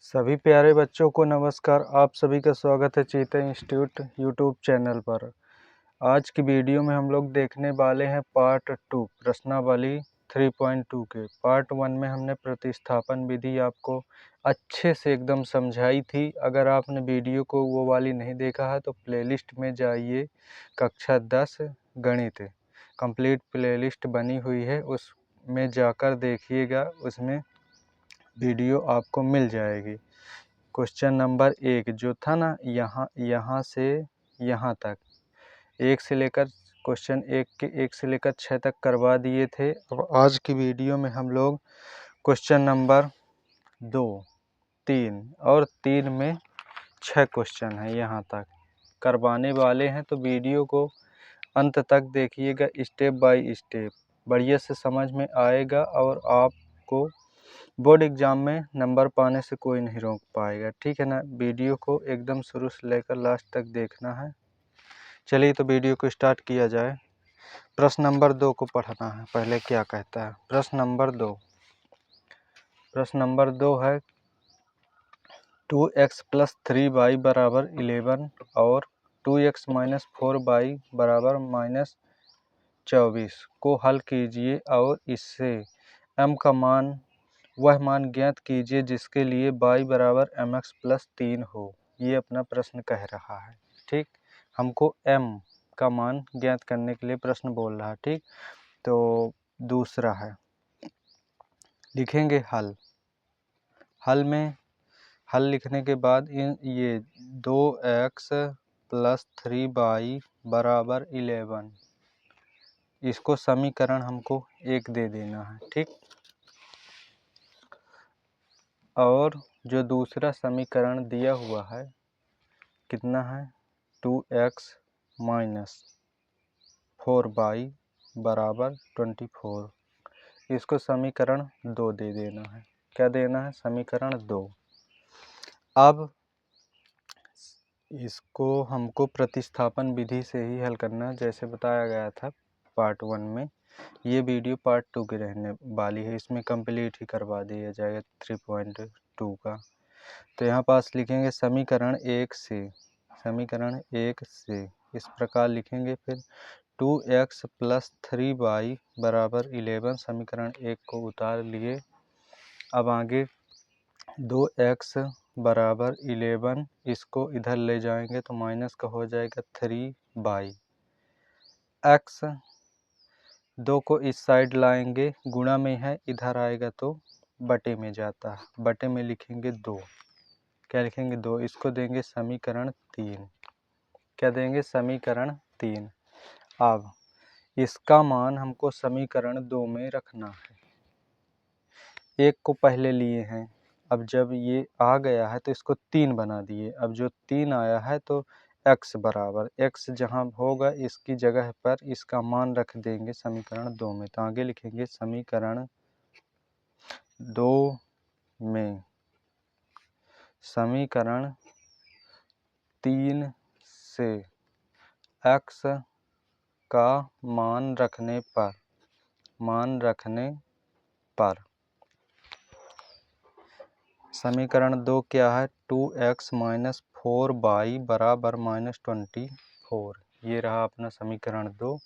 सभी प्यारे बच्चों को नमस्कार। आप सभी का स्वागत है चेतन इंस्टीट्यूट यूट्यूब चैनल पर। आज की वीडियो में हम लोग देखने वाले हैं पार्ट 2 प्रश्नावली 3.2 के। पार्ट 1 में हमने प्रतिस्थापन विधि आपको अच्छे से एकदम समझाई थी। अगर आपने वीडियो को वो वाली नहीं देखा है तो प्लेलिस्ट में जाइए, कक्षा 10 गणित कंप्लीट प्लेलिस्ट बनी हुई है, उसमें जाकर देखिएगा, उसमें वीडियो आपको मिल जाएगी। क्वेश्चन नंबर 1 जो था ना, यहाँ से यहाँ तक, एक से लेकर क्वेश्चन 1 से लेकर 6 तक करवा दिए थे। अब आज की वीडियो में हम लोग क्वेश्चन नंबर 2, 3 और 3 में 6 क्वेश्चन हैं यहाँ तक करवाने वाले हैं। तो वीडियो को अंत तक देखिएगा, स्टेप बाय स्टेप बढ़िया से समझ में आएगा और आपको बोर्ड एग्ज़ाम में नंबर पाने से कोई नहीं रोक पाएगा। ठीक है ना। वीडियो को एकदम शुरू से लेकर लास्ट तक देखना है। चलिए तो वीडियो को स्टार्ट किया जाए। प्रश्न नंबर 2 को पढ़ना है। पहले क्या कहता है प्रश्न नंबर 2। प्रश्न नंबर 2 है 2x + 3y = 11 और 2x - 4y = -24 को हल कीजिए और इससे m का वह मान ज्ञात कीजिए जिसके लिए y = mx + 3 हो। ये अपना प्रश्न कह रहा है। ठीक, हमको m का मान ज्ञात करने के लिए प्रश्न बोल रहा है। ठीक, तो दूसरा है, लिखेंगे हल। हल लिखने के बाद ये 2x + 3y = 11, इसको समीकरण हमको 1 दे देना है। ठीक, और जो दूसरा समीकरण दिया हुआ है कितना है, 2x - 4y = 24, इसको समीकरण 2 दे देना है। क्या देना है, समीकरण 2। अब इसको हमको प्रतिस्थापन विधि से ही हल करना है, जैसे बताया गया था पार्ट 1 में। ये वीडियो पार्ट 2 की रहने वाली है, इसमें कंप्लीट ही करवा दिया जाएगा 3.2 का। तो यहाँ पास लिखेंगे समीकरण 1 से इस प्रकार लिखेंगे। फिर 2x + 3y = 11, समीकरण 1 को उतार लिए। अब आगे 2x = 11, इसको इधर ले जाएंगे तो माइनस का हो जाएगा 3y। x 2 को इस साइड लाएंगे, गुणा में है, इधर आएगा तो बटे में जाता है, बटे में लिखेंगे 2। क्या लिखेंगे, 2, इसको देंगे समीकरण 3। क्या देंगे, समीकरण 3। अब इसका मान हमको समीकरण 2 में रखना है। 1 को पहले लिए हैं, अब जब ये आ गया है तो इसको 3 बना दिए। अब जो 3 आया है तो x बराबर, x जहाँ होगा इसकी जगह पर इसका मान रख देंगे समीकरण 2 में। तो आगे लिखेंगे समीकरण 2 में समीकरण 3 से x का मान रखने पर समीकरण 2 क्या है, 2x - 4y = -24। ये रहा अपना समीकरण 2।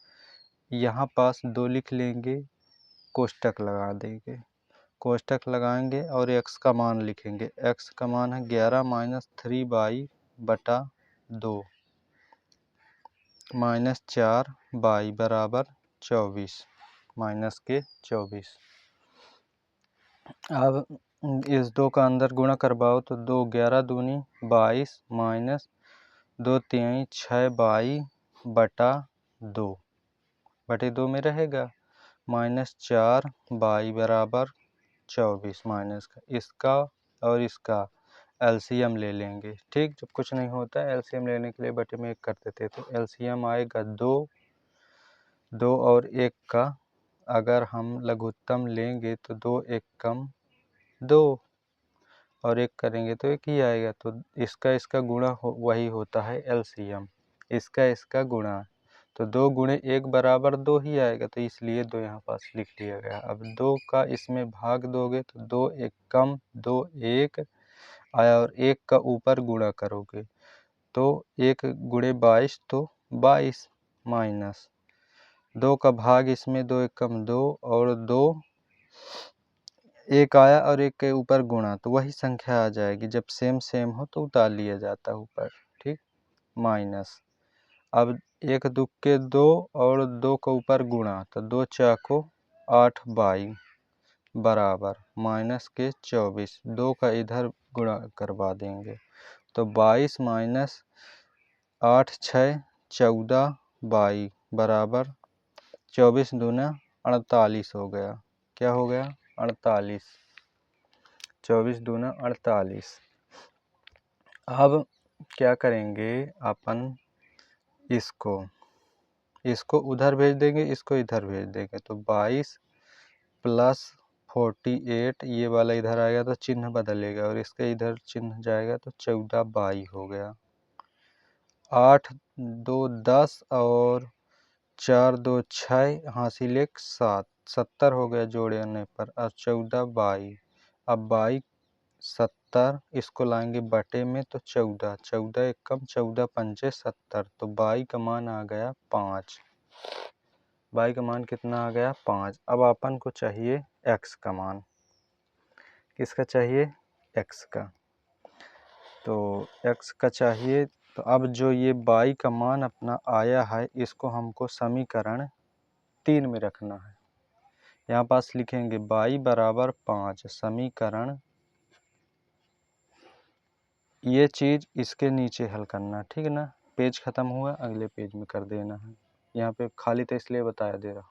यहाँ पास 2 लिख लेंगे, कोष्टक लगा देंगे, कोष्टक लगाएंगे और x का मान लिखेंगे। x का मान है 11 - 3y / 2 -4y = 24, -24। अब इस 2 का अंदर गुणा करवाओ तो 2 11 दूनी 22 -2 तिहाई 6y / 2 बटे 2 में रहेगा, -4y = 24 माइनस का। इसका और इसका एलसीएम ले लेंगे। ठीक, जब कुछ नहीं होता है एलसीएम लेने के लिए बटे में 1 कर देते, तो एलसीएम आएगा 2 और 1 का अगर हम लघुत्तम लेंगे तो 2 1 कम 2 और 1 करेंगे तो 1 ही आएगा। तो इसका गुणा वही होता है एलसीएम, इसका गुणा, तो 2 × 1 = 2 ही आएगा, तो इसलिए 2 यहाँ पास लिख लिया गया। अब 2 का इसमें भाग दोगे तो 2 1 कम 2 1 आया और 1 का ऊपर गुणा करोगे तो 1 गुणे 22 तो 22 माइनस 2 का भाग इसमें 2 एकम 2 और 2 1 आया और 1 के ऊपर गुणा तो वही संख्या आ जाएगी। जब सेम सेम हो तो उतार लिया जाता है ऊपर, ठीक, माइनस। अब 1 दुक्के 2 और 2 के ऊपर गुणा तो 2 चाको 8 22 बराबर माइनस के 24 2 का इधर गुणा करवा देंगे तो 22 माइनस 8 6 14 22 बराबर 24 दूना 48 हो गया। क्या हो गया? 48। 24 दूना 48। अब क्या करेंगे अपन, इसको उधर भेज देंगे, इसको इधर भेज देंगे तो 22 प्लस 48 ये वाला इधर आएगा तो चिन्ह बदलेगा और इसके इधर चिन्ह जाएगा तो 14 22 हो गया। 8 2 10 और 4 2 6 हासिल 1 7 70 हो गया जोड़ने पर और 14 22। अब 22 70 इसको लाएंगे बटे में तो 14 14 एक कम 14 पंचे 70 तो 22 का मान आ गया 5। 22 का मान कितना आ गया? 5। अब अपन को चाहिए x का मान। किसका चाहिए? x का। तो x का चाहिए तो अब जो ये 22 का मान अपना आया है इसको हमको समीकरण 3 में रखना है। यहाँ पास लिखेंगे 22 बराबर 5 समीकरण, ये चीज़ इसके नीचे हल करना, ठीक है ना। पेज ख़त्म हुआ, अगले पेज में कर देना है। यहाँ पे खाली तो इसलिए बताया दे रहा हूँ।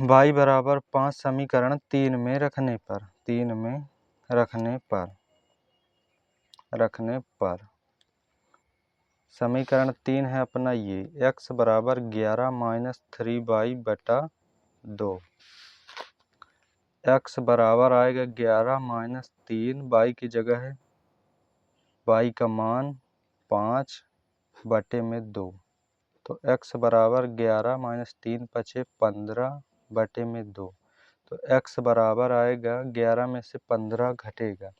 y बराबर 5 समीकरण 3 में रखने पर समीकरण 3 है अपना ये x बराबर 11 माइनस 3y बटा 2। x बराबर आएगा 11 माइनस 3, y की जगह है y का मान 5 बटे में 2 तो x बराबर 11 माइनस 3 पचे 15 बटे में 2 तो x बराबर आएगा 11 में से 15 घटेगा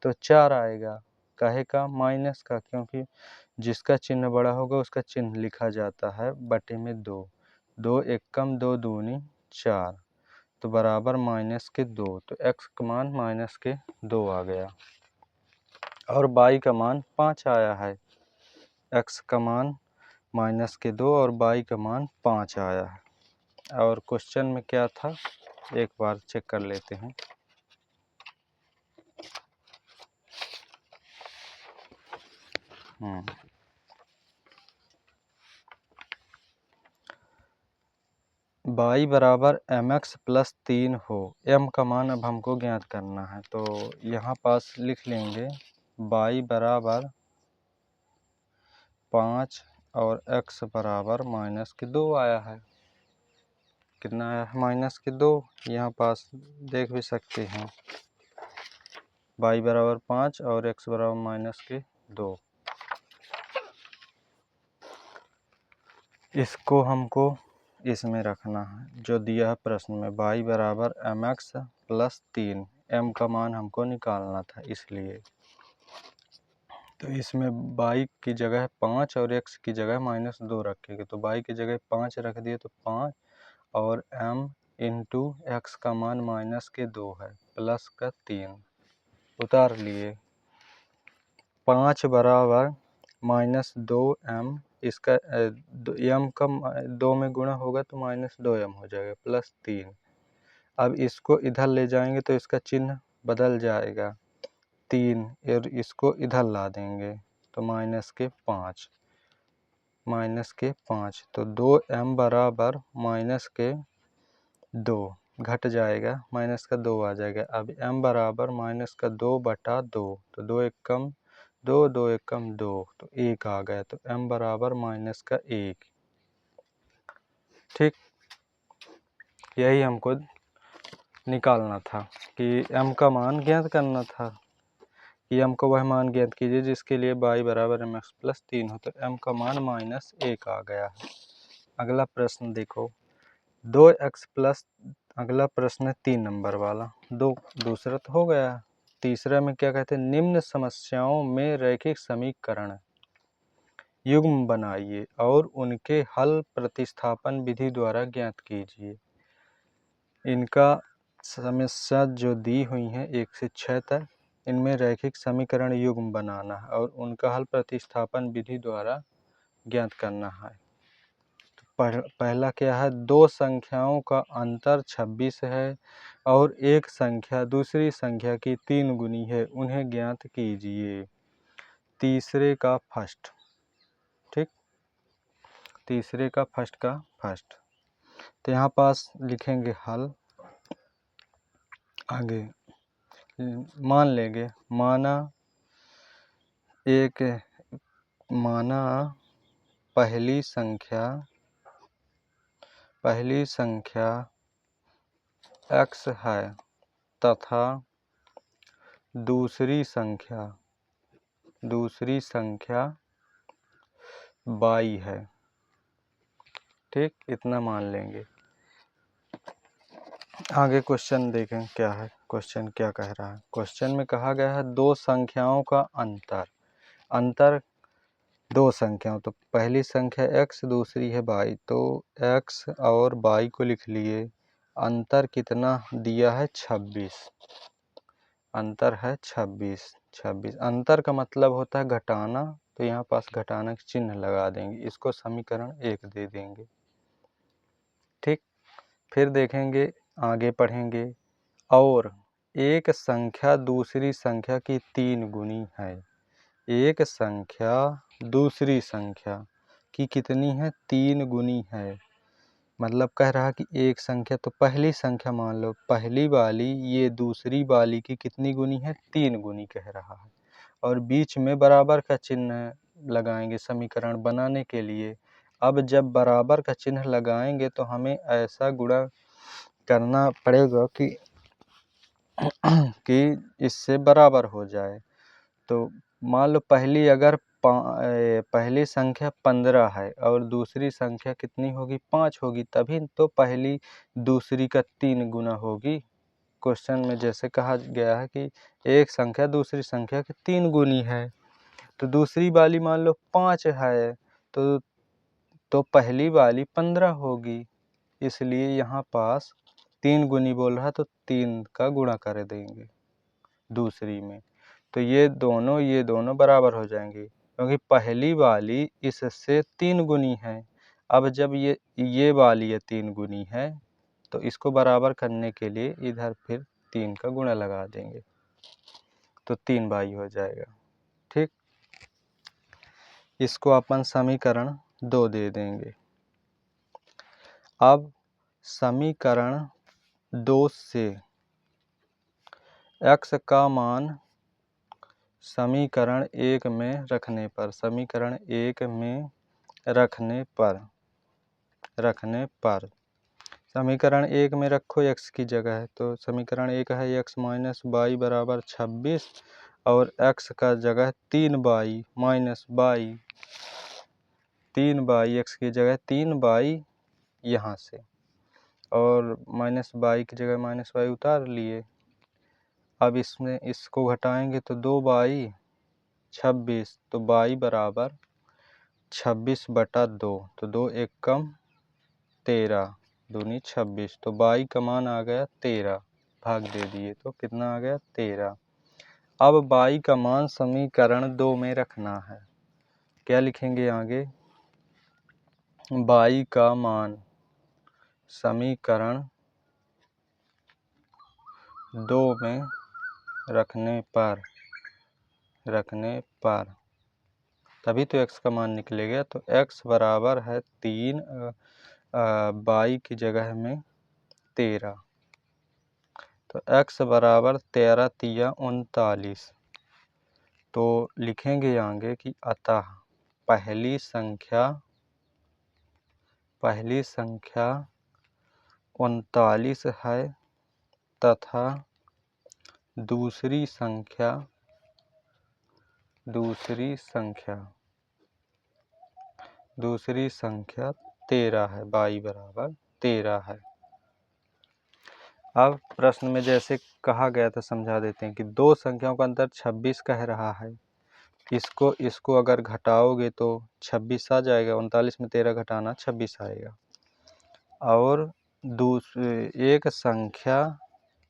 तो 4 आएगा। काहे का? माइनस का, क्योंकि जिसका चिन्ह बड़ा होगा उसका चिन्ह लिखा जाता है बटे में 2। 2 एक कम 2 दूनी 4 तो बराबर माइनस के 2 तो x का मान माइनस के 2 आ गया और y का मान 5 आया है। x का मान माइनस के 2 और y का मान 5 आया है। और क्वेश्चन में क्या था एक बार चेक कर लेते हैं। y बराबर mx प्लस 3 हो, m का मान अब हमको ज्ञात करना है तो यहाँ पास लिख लेंगे y बराबर 5 और x बराबर माइनस के 2 आया है। कितना आया है? माइनस के 2। यहाँ पास देख भी सकते हैं y बराबर 5 और x बराबर माइनस के 2। इसको हमको इसमें रखना है जो दिया है प्रश्न में y बराबर mx प्लस 3, m का मान हमको निकालना था इसलिए। तो इसमें y की जगह 5 और x की जगह माइनस 2 रखेंगे तो y की जगह 5 रख दिए तो 5 और m इंटू एक्स का मान माइनस के 2 है प्लस का 3 उतार लिए। 5 बराबर माइनस 2m, इसका m का 2 में गुणा होगा तो माइनस 2m हो जाएगा प्लस 3। अब इसको इधर ले जाएंगे तो इसका चिन्ह बदल जाएगा 3 और इसको इधर ला देंगे तो माइनस के 5 तो 2m बराबर माइनस के 2 घट जाएगा, माइनस का 2 आ जाएगा। अब m बराबर माइनस का 2 बटा 2 तो 2 एक कम 2 2 एक कम 2 तो 1 आ गया तो m बराबर माइनस का 1। ठीक, यही हमको निकालना था कि m का मान ज्ञात करना था कि m को वह मान ज्ञात कीजिए जिसके लिए y बराबर mx प्लस 3 हो तो m का मान माइनस 1 आ गया है। अगला प्रश्न देखो 2x प्लस, अगला प्रश्न है 3 नंबर वाला। दूसरा तो हो गया तीसरा में क्या कहते हैं, निम्न समस्याओं में रैखिक समीकरण युग्म बनाइए और उनके हल प्रतिस्थापन विधि द्वारा ज्ञात कीजिए। इनका समस्या जो दी हुई हैं 1 से 6 तक, इनमें रैखिक समीकरण युग्म बनाना है और उनका हल प्रतिस्थापन विधि द्वारा ज्ञात करना है। तो पहला क्या है, दो संख्याओं का अंतर 26 है और एक संख्या दूसरी संख्या की 3 गुनी है, उन्हें ज्ञात कीजिए। तीसरे का फर्स्ट, ठीक, तीसरे का फर्स्ट। तो यहाँ पास लिखेंगे हल। आगे मान लेंगे, माना पहली संख्या x है तथा दूसरी संख्या y है, ठीक, इतना मान लेंगे। आगे क्वेश्चन देखें क्या है, क्वेश्चन क्या कह रहा है। क्वेश्चन में कहा गया है दो संख्याओं का अंतर दो संख्याओं, तो पहली संख्या x दूसरी है y, तो x और y को लिख लिए। अंतर कितना दिया है, 26, अंतर है 26। अंतर का मतलब होता है घटाना, तो यहाँ पास घटाना का चिन्ह लगा देंगे, इसको समीकरण 1 दे देंगे, ठीक। फिर देखेंगे, आगे पढ़ेंगे, और एक संख्या दूसरी संख्या की 3 गुनी है। एक संख्या दूसरी संख्या की कितनी है, 3 गुनी है। मतलब कह रहा कि एक संख्या, तो पहली संख्या मान लो, पहली वाली ये दूसरी वाली की कितनी गुनी है, 3 गुनी कह रहा है। और बीच में बराबर का चिन्ह लगाएंगे समीकरण बनाने के लिए। अब जब बराबर का चिन्ह लगाएंगे तो हमें ऐसा गुणा करना पड़ेगा कि इससे बराबर हो जाए। तो मान लो पहली संख्या 15 है और दूसरी संख्या कितनी होगी, 5 होगी, तभी तो पहली दूसरी का 3 गुना होगी। क्वेश्चन में जैसे कहा गया है कि एक संख्या दूसरी संख्या की 3 गुनी है, तो दूसरी वाली मान लो 5 है, तो पहली वाली 15 होगी, इसलिए यहाँ पास 3 गुनी बोल रहा, तो 3 का गुणा कर देंगे दूसरी में, तो ये दोनों बराबर हो जाएंगे, क्योंकि पहली वाली इससे 3 गुनी है। अब जब ये वाली ये 3 गुनी है, तो इसको बराबर करने के लिए इधर फिर 3 का गुणा लगा देंगे, तो 3y हो जाएगा, ठीक। इसको अपन समीकरण 2 दे देंगे। अब समीकरण 2 से x का मान समीकरण 1 में रखने पर समीकरण 1 में रखने रखो x की जगह है, तो समीकरण 1 है x माइनस वाई बराबर 26 और x का जगह 3y minus Y, 3y x की जगह 3y यहाँ से, और माइनस वाई की जगह माइनस वाई उतार लिए। अब इसमें इसको घटाएंगे तो 2y 26, तो y बराबर 26/2, तो 2 एक कम 13 दूनी 26, तो y का मान आ गया 13, भाग दे दिए तो कितना आ गया 13। अब y का मान समीकरण 2 में रखना है। क्या लिखेंगे आगे, y का मान समीकरण 2 में रखने पर तभी तो x का मान निकलेगा, तो x बराबर है 3, y की जगह में 13, तो x बराबर 13 तिया 39। तो लिखेंगे आगे कि अतः पहली संख्या 39 है तथा दूसरी संख्या 13 है, y बराबर 13 है। अब प्रश्न में जैसे कहा गया था समझा देते हैं कि दो संख्याओं का अंतर 26 कह रहा है। इसको अगर घटाओगे तो 26 आ जाएगा, 39 में 13 घटाना 26 आएगा। और एक संख्या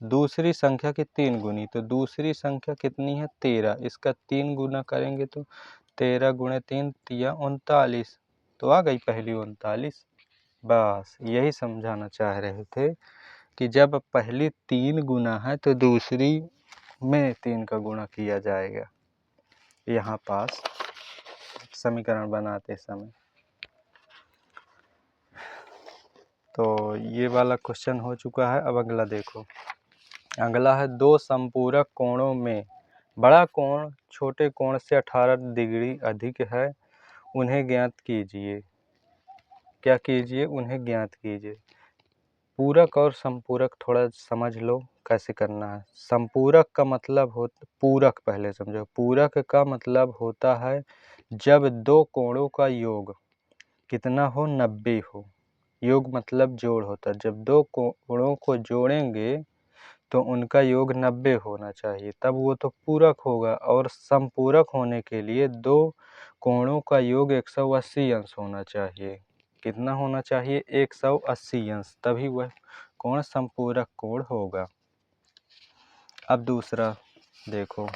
दूसरी संख्या की 3 गुनी, तो दूसरी संख्या कितनी है 13, इसका 3 गुना करेंगे तो 13 गुणे 3 तिया 39, तो आ गई पहली 39। बस यही समझाना चाह रहे थे कि जब पहली 3 गुना है तो दूसरी में 3 का गुणा किया जाएगा यहाँ पास समीकरण बनाते समय। तो ये वाला क्वेश्चन हो चुका है। अब अगला देखो, अगला है दो संपूरक कोणों में बड़ा कोण छोटे कोण से 18 डिग्री अधिक है, उन्हें ज्ञात कीजिए। क्या कीजिए? उन्हें ज्ञात कीजिए। पूरक और संपूरक थोड़ा समझ लो कैसे करना है। संपूरक का मतलब पूरक पहले समझो। पूरक का मतलब होता है जब दो कोणों का योग कितना हो, 90 हो। योग मतलब जोड़ होता है। जब दो कोणों को जोड़ेंगे तो उनका योग 90 होना चाहिए, तब वो तो पूरक होगा। और संपूरक होने के लिए दो कोणों का योग 180 अंश होना चाहिए। कितना होना चाहिए? 180 अंश, तभी वह कोण संपूरक कोण होगा। अब दूसरा देखो,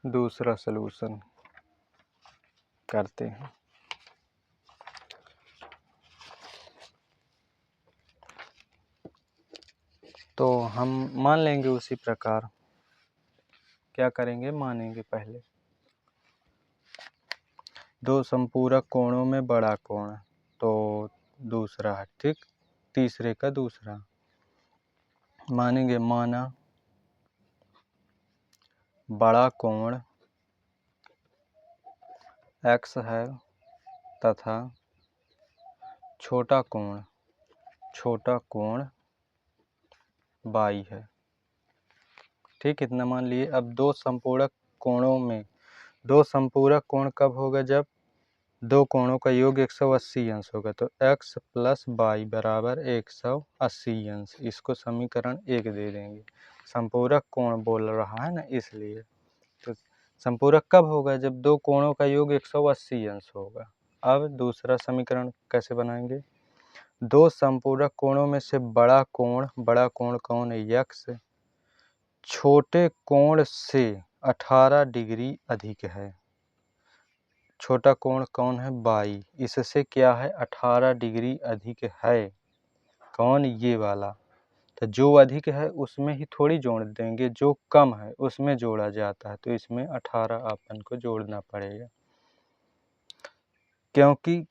दूसरा सलूशन करते हैं। तो हम मान लेंगे उसी प्रकार। क्या करेंगे? मानेंगे पहले। दो संपूरक कोणों में बड़ा कोण, तो दूसरा है, ठीक। तीसरे का दूसरा मानेंगे। माना बड़ा कोण x है तथा छोटा कोण y है, ठीक। इतना मान लिए। अब दो संपूरक कोणों में, दो संपूरक कोण कब होगा? जब दो कोणों का योग 180 अंश होगा। तो x प्लस y बराबर 180 अंश, इसको समीकरण 1 दे देंगे। संपूरक कोण बोल रहा है ना, इसलिए। तो संपूरक कब होगा? जब दो कोणों का योग 180 अंश होगा। अब दूसरा समीकरण कैसे बनाएंगे? दो संपूरक कोणों में से बड़ा कोण कौन है? यक्स, छोटे कोण से 18 डिग्री अधिक है। छोटा कोण कौन है? बाई, इससे क्या है? 18 डिग्री अधिक है। कौन? ये वाला। तो जो अधिक है उसमें ही थोड़ी जोड़ देंगे, जो कम है उसमें जोड़ा जाता है। तो इसमें 18 अपन को जोड़ना पड़ेगा, क्योंकि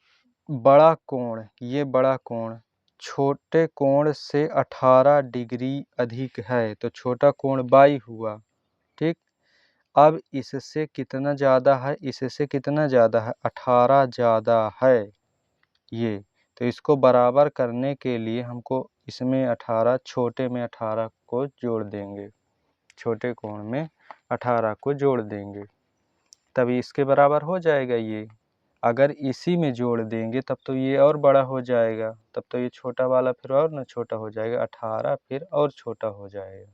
बड़ा कोण, ये बड़ा कोण छोटे कोण से 18 डिग्री अधिक है, तो छोटा कोण बाई हुआ, ठीक। अब इससे कितना ज़्यादा है? इससे कितना ज़्यादा है? 18 ज़्यादा है ये। तो इसको बराबर करने के लिए हमको इसमें 18, छोटे में 18 को जोड़ देंगे। छोटे कोण में 18 को जोड़ देंगे, तभी इसके बराबर हो जाएगा ये। अगर इसी में जोड़ देंगे तब तो ये और बड़ा हो जाएगा, तब तो ये छोटा वाला फिर और ना छोटा हो जाएगा, 18 फिर और छोटा हो जाएगा।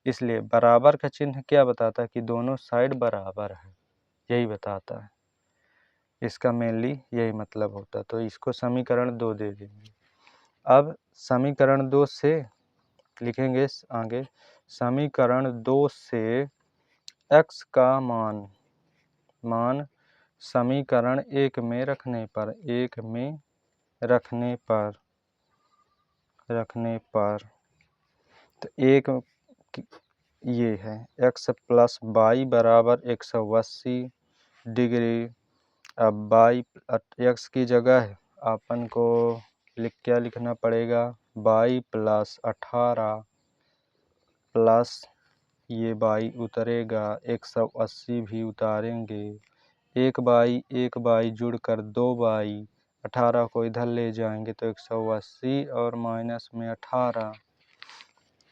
इसलिए बराबर का चिन्ह क्या बताता है? कि दोनों साइड बराबर है, यही बताता है। इसका मेनली यही मतलब होता है। तो इसको समीकरण 2 दे देंगे। अब समीकरण 2 से लिखेंगे आगे। समीकरण 2 से x का मान समीकरण 1 में रखने पर तो एक ये है x प्लस y बराबर 180 डिग्री। अब x की जगह अपन को क्या लिखना पड़ेगा? y प्लस 18 प्लस ये y उतरेगा, 180 भी उतारेंगे। एक बाई जुड़कर 2 बाई, 18 को इधर ले जाएंगे तो 180 और माइनस में 18,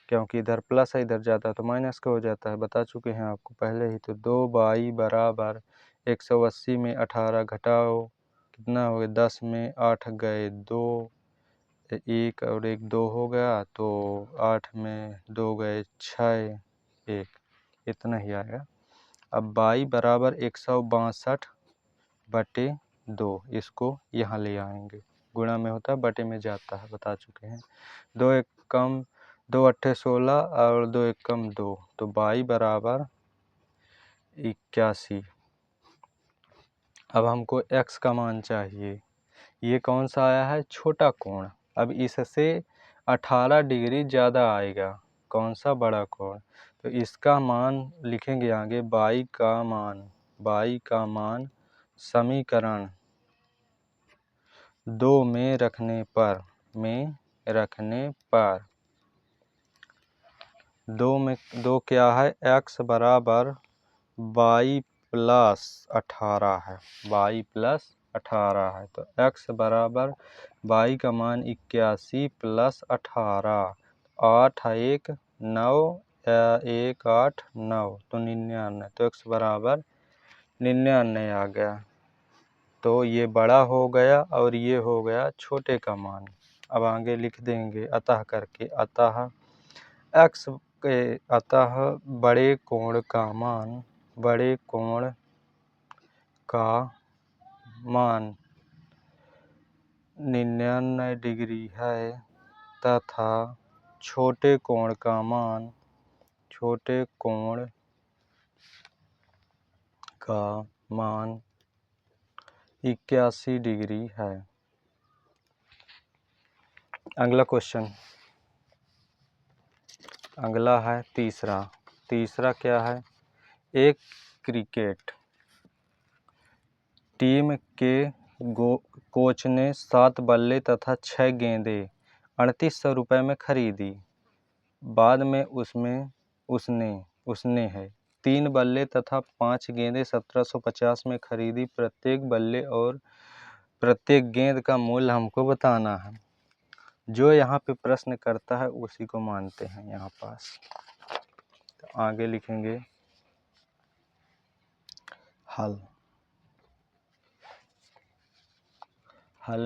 क्योंकि इधर प्लस है इधर जाता है तो माइनस का हो जाता है, बता चुके हैं आपको पहले ही। तो 2 बाई बराबर 180 में 18 घटाओ, कितना हो गया? 10 में 8 गए 2, 1 और 1 2 हो गया, तो 8 में 2 गए 6, 1 इतना ही आएगा। अब y बराबर 162/2, इसको यहाँ ले आएंगे, गुणा में होता है बटे में जाता है, बता चुके हैं। 2 एक कम 2 अट्ठे 16 और 2 एक कम 2, तो y बराबर 81। अब हमको x का मान चाहिए। ये कौन सा आया है? छोटा कोण। अब इससे 18 डिग्री ज़्यादा आएगा। कौन सा? बड़ा कोण। तो इसका मान लिखेंगे आगे, y का मान समीकरण 2 में रखने पर 2 क्या है? x बराबर y प्लस 18 है, y प्लस 18 है। तो x बराबर y का मान 81 प्लस 18, 8 1 9 1 8 9, तो 99। तो x बराबर 99 आ गया। तो ये बड़ा हो गया और ये हो गया छोटे का मान। अब आगे लिख देंगे अतः करके, अतः बड़े कोण का मान 99 डिग्री है तथा छोटे कोण का मान 81 डिग्री है। अगला क्वेश्चन, अगला है तीसरा क्या है? एक क्रिकेट टीम के कोच ने 7 बल्ले तथा 6 गेंदें 3800 रुपये में खरीदी। बाद में उसने 3 बल्ले तथा 5 गेंदें 1750 में खरीदी। प्रत्येक बल्ले और प्रत्येक गेंद का मूल्य हमको बताना है। जो यहाँ पे प्रश्न करता है उसी को मानते हैं यहाँ पास। तो आगे लिखेंगे हल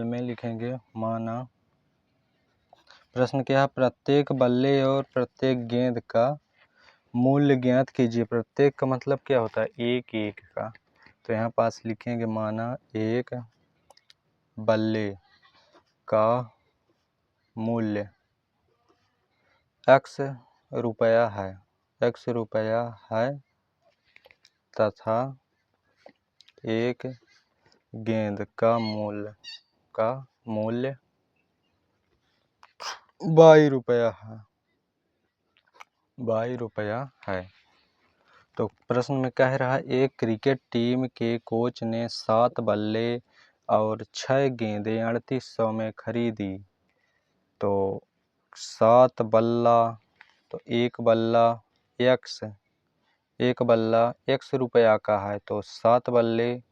में लिखेंगे माना। प्रश्न क्या है? प्रत्येक बल्ले और प्रत्येक गेंद का मूल्य ज्ञात कीजिए। प्रत्येक का मतलब क्या होता है? एक एक का। तो यहाँ पास लिखेंगे माना एक बल्ले का मूल्य x रुपया है तथा एक गेंद का मूल्य y रुपया है। तो प्रश्न में कह रहा है एक क्रिकेट टीम के कोच ने 7 बल्ले और 6 गेंदें 3800 में खरीदी। तो 7 बल्ला, तो एक बल्ला x रुपया का है, तो 7 बल्ले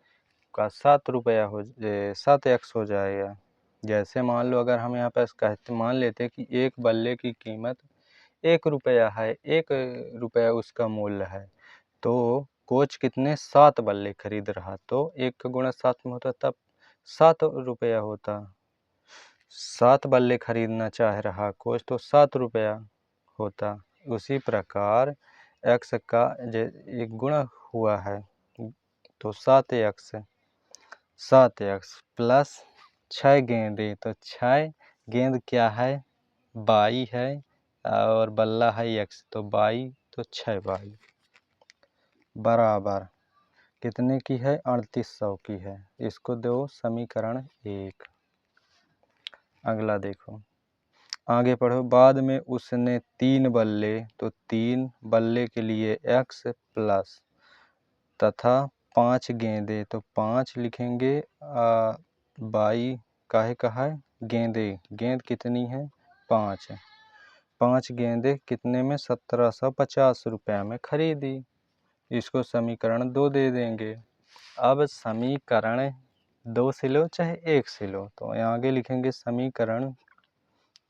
का 7 रुपया 7x हो जाएगा। जैसे मान लो अगर हम यहाँ पर मान लेते कि एक बल्ले की कीमत 1 रुपया है, 1 रुपया उसका मूल्य है, तो कोच कितने 7 बल्ले खरीद रहा, तो 1 का गुणा 7 में होता तब 7 रुपया होता। 7 बल्ले खरीदना चाह रहा कोच तो 7 रुपया होता। उसी प्रकार x का एक गुणा हुआ है तो 7x प्लस 6 गेंदें, तो 6 गेंद क्या है? बाई है और बल्ला है x, तो बाई, तो 6 बाई बराबर कितने की है? 3800 की है। इसको दो समीकरण 1। अगला देखो, आगे पढ़ो। बाद में उसने 3 बल्ले, तो 3 बल्ले के लिए x प्लस तथा 5 गेंदें, तो 5 लिखेंगे बाई काहे का है? गेंद कितनी है? 5 गेंदें कितने में? 1750 रुपये में खरीदी। इसको समीकरण 2 दे देंगे। अब समीकरण 2 से लो चाहे 1 से लो, तो आगे लिखेंगे समीकरण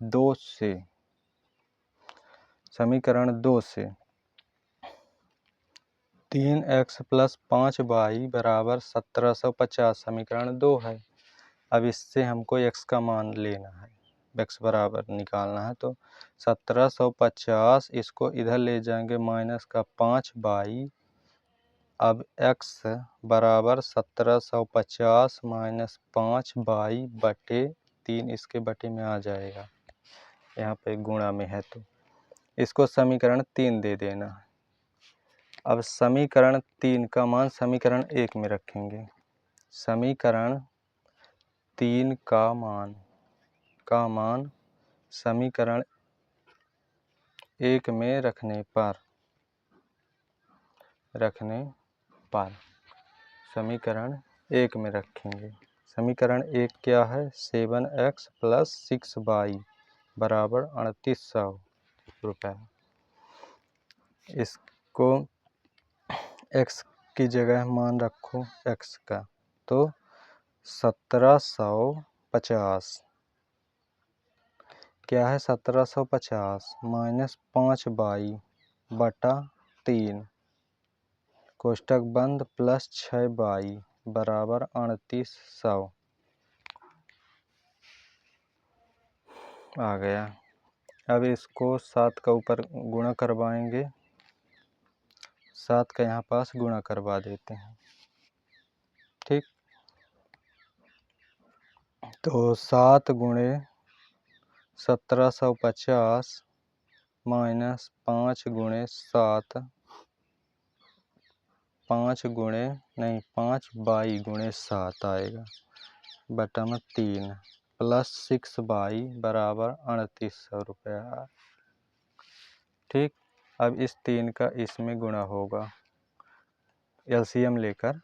2 से 3x प्लस 5y बराबर 1750 समीकरण 2 है। अब इससे हमको x का मान लेना है। x बराबर निकालना है। तो 1750 इसको इधर ले जाएंगे माइनस का 5/। अब x बराबर 1750 माइनस 5/3 इसके बटे में आ जाएगा, यहाँ पे गुणा में है तो इसको समीकरण 3 दे देना। अब समीकरण 3 का मान समीकरण 1 में रखेंगे। समीकरण 3 का मान समीकरण 1 में रखने पर समीकरण 1 में रखेंगे। समीकरण 1 क्या है? 7x + 6y बराबर 3800 रुपये। इसको x की जगह मान रखो x का, तो 1750 क्या है? 1750 माइनस 5/3 कोष्टक बंद प्लस 6y बराबर 3800 आ गया। अब इसको 7 का ऊपर गुणा करवाएंगे, 7 का यहाँ पास गुणा करवा देते हैं। ठीक, तो 7 गुणे 1750 माइनस 5 गुणे 7 5/7 आएगा बटा में 3 प्लस 6y बराबर 3800 रुपया। ठीक, अब इस 3 का इसमें गुणा होगा एलसीएम लेकर,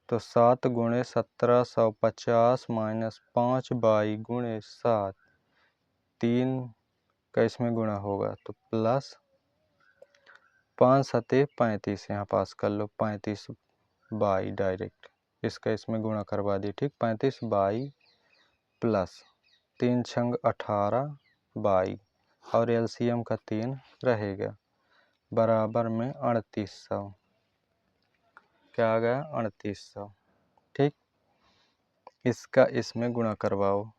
तो 7 गुणे 1750 माइनस 5/7 3 का इसमें गुणा होगा तो प्लस 5 सते 35, यहाँ पास कर लो 35/, डायरेक्ट इसका इसमें गुणा करवा दी। ठीक, 35/, प्लस 3 छंग 18/, और एलसीएम का 3 रहेगा बराबर में 3800। क्या आ गया? 3800। ठीक, इसका इसमें गुणा करवाओ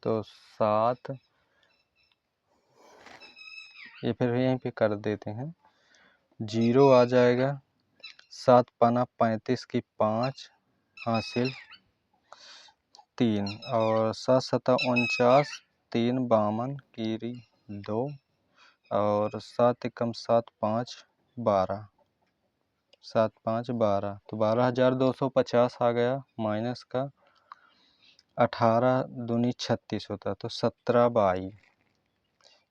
तो 7, ये फिर यहीं पे कर देते हैं, 0 आ जाएगा। 7 पाना 35 की 5 हासिल 3, और 7 सता 49, 3 52 की 2, और 7 एकम 7 5 12, 7 5 12, तो 12,250 आ गया। माइनस का 18 दूनी 36 होता, तो 17/,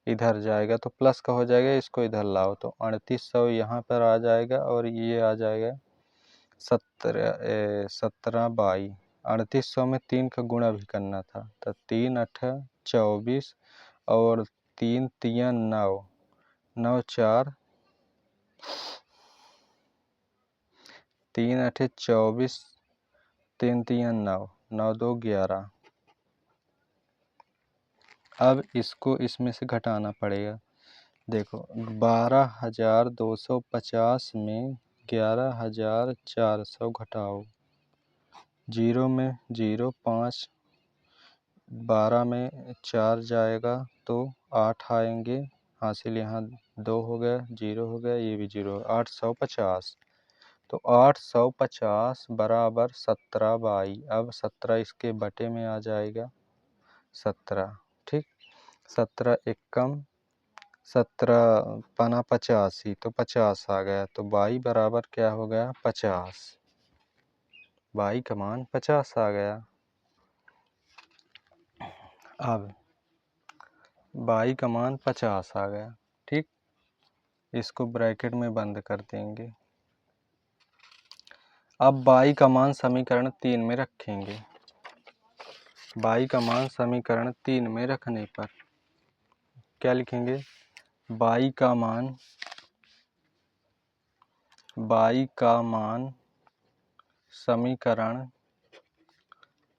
इधर जाएगा तो प्लस का हो जाएगा, इसको इधर लाओ तो 3800 यहाँ पर आ जाएगा, और ये आ जाएगा 17/। 3800 में 3 का गुणा भी करना था, तो 3 8 24, और 3 3 9 9 4 3 8 24, 3 3 9 9 2 11। अब इसको इसमें से घटाना पड़ेगा। देखो 12,250 में 11,400 घटाओ, 0 में 0, 5, 12 में 4 जाएगा तो 8 आएंगे, हासिल यहाँ 2 हो गया, 0 हो गया, ये भी 0, 850। तो 850 बराबर 17/। अब 17 इसके बटे में आ जाएगा 17। ठीक, 17 एकम 17 पाना 85, तो 50 आ गया, तो 22 बराबर क्या हो गया? 50। 22 का मान 50 आ गया। अब 22 का मान 50 आ गया। ठीक, इसको ब्रैकेट में बंद कर देंगे। अब 22 का मान समीकरण 3 में रखेंगे। 22 का मान समीकरण 3 में रखने पर क्या लिखेंगे? 22 का मान समीकरण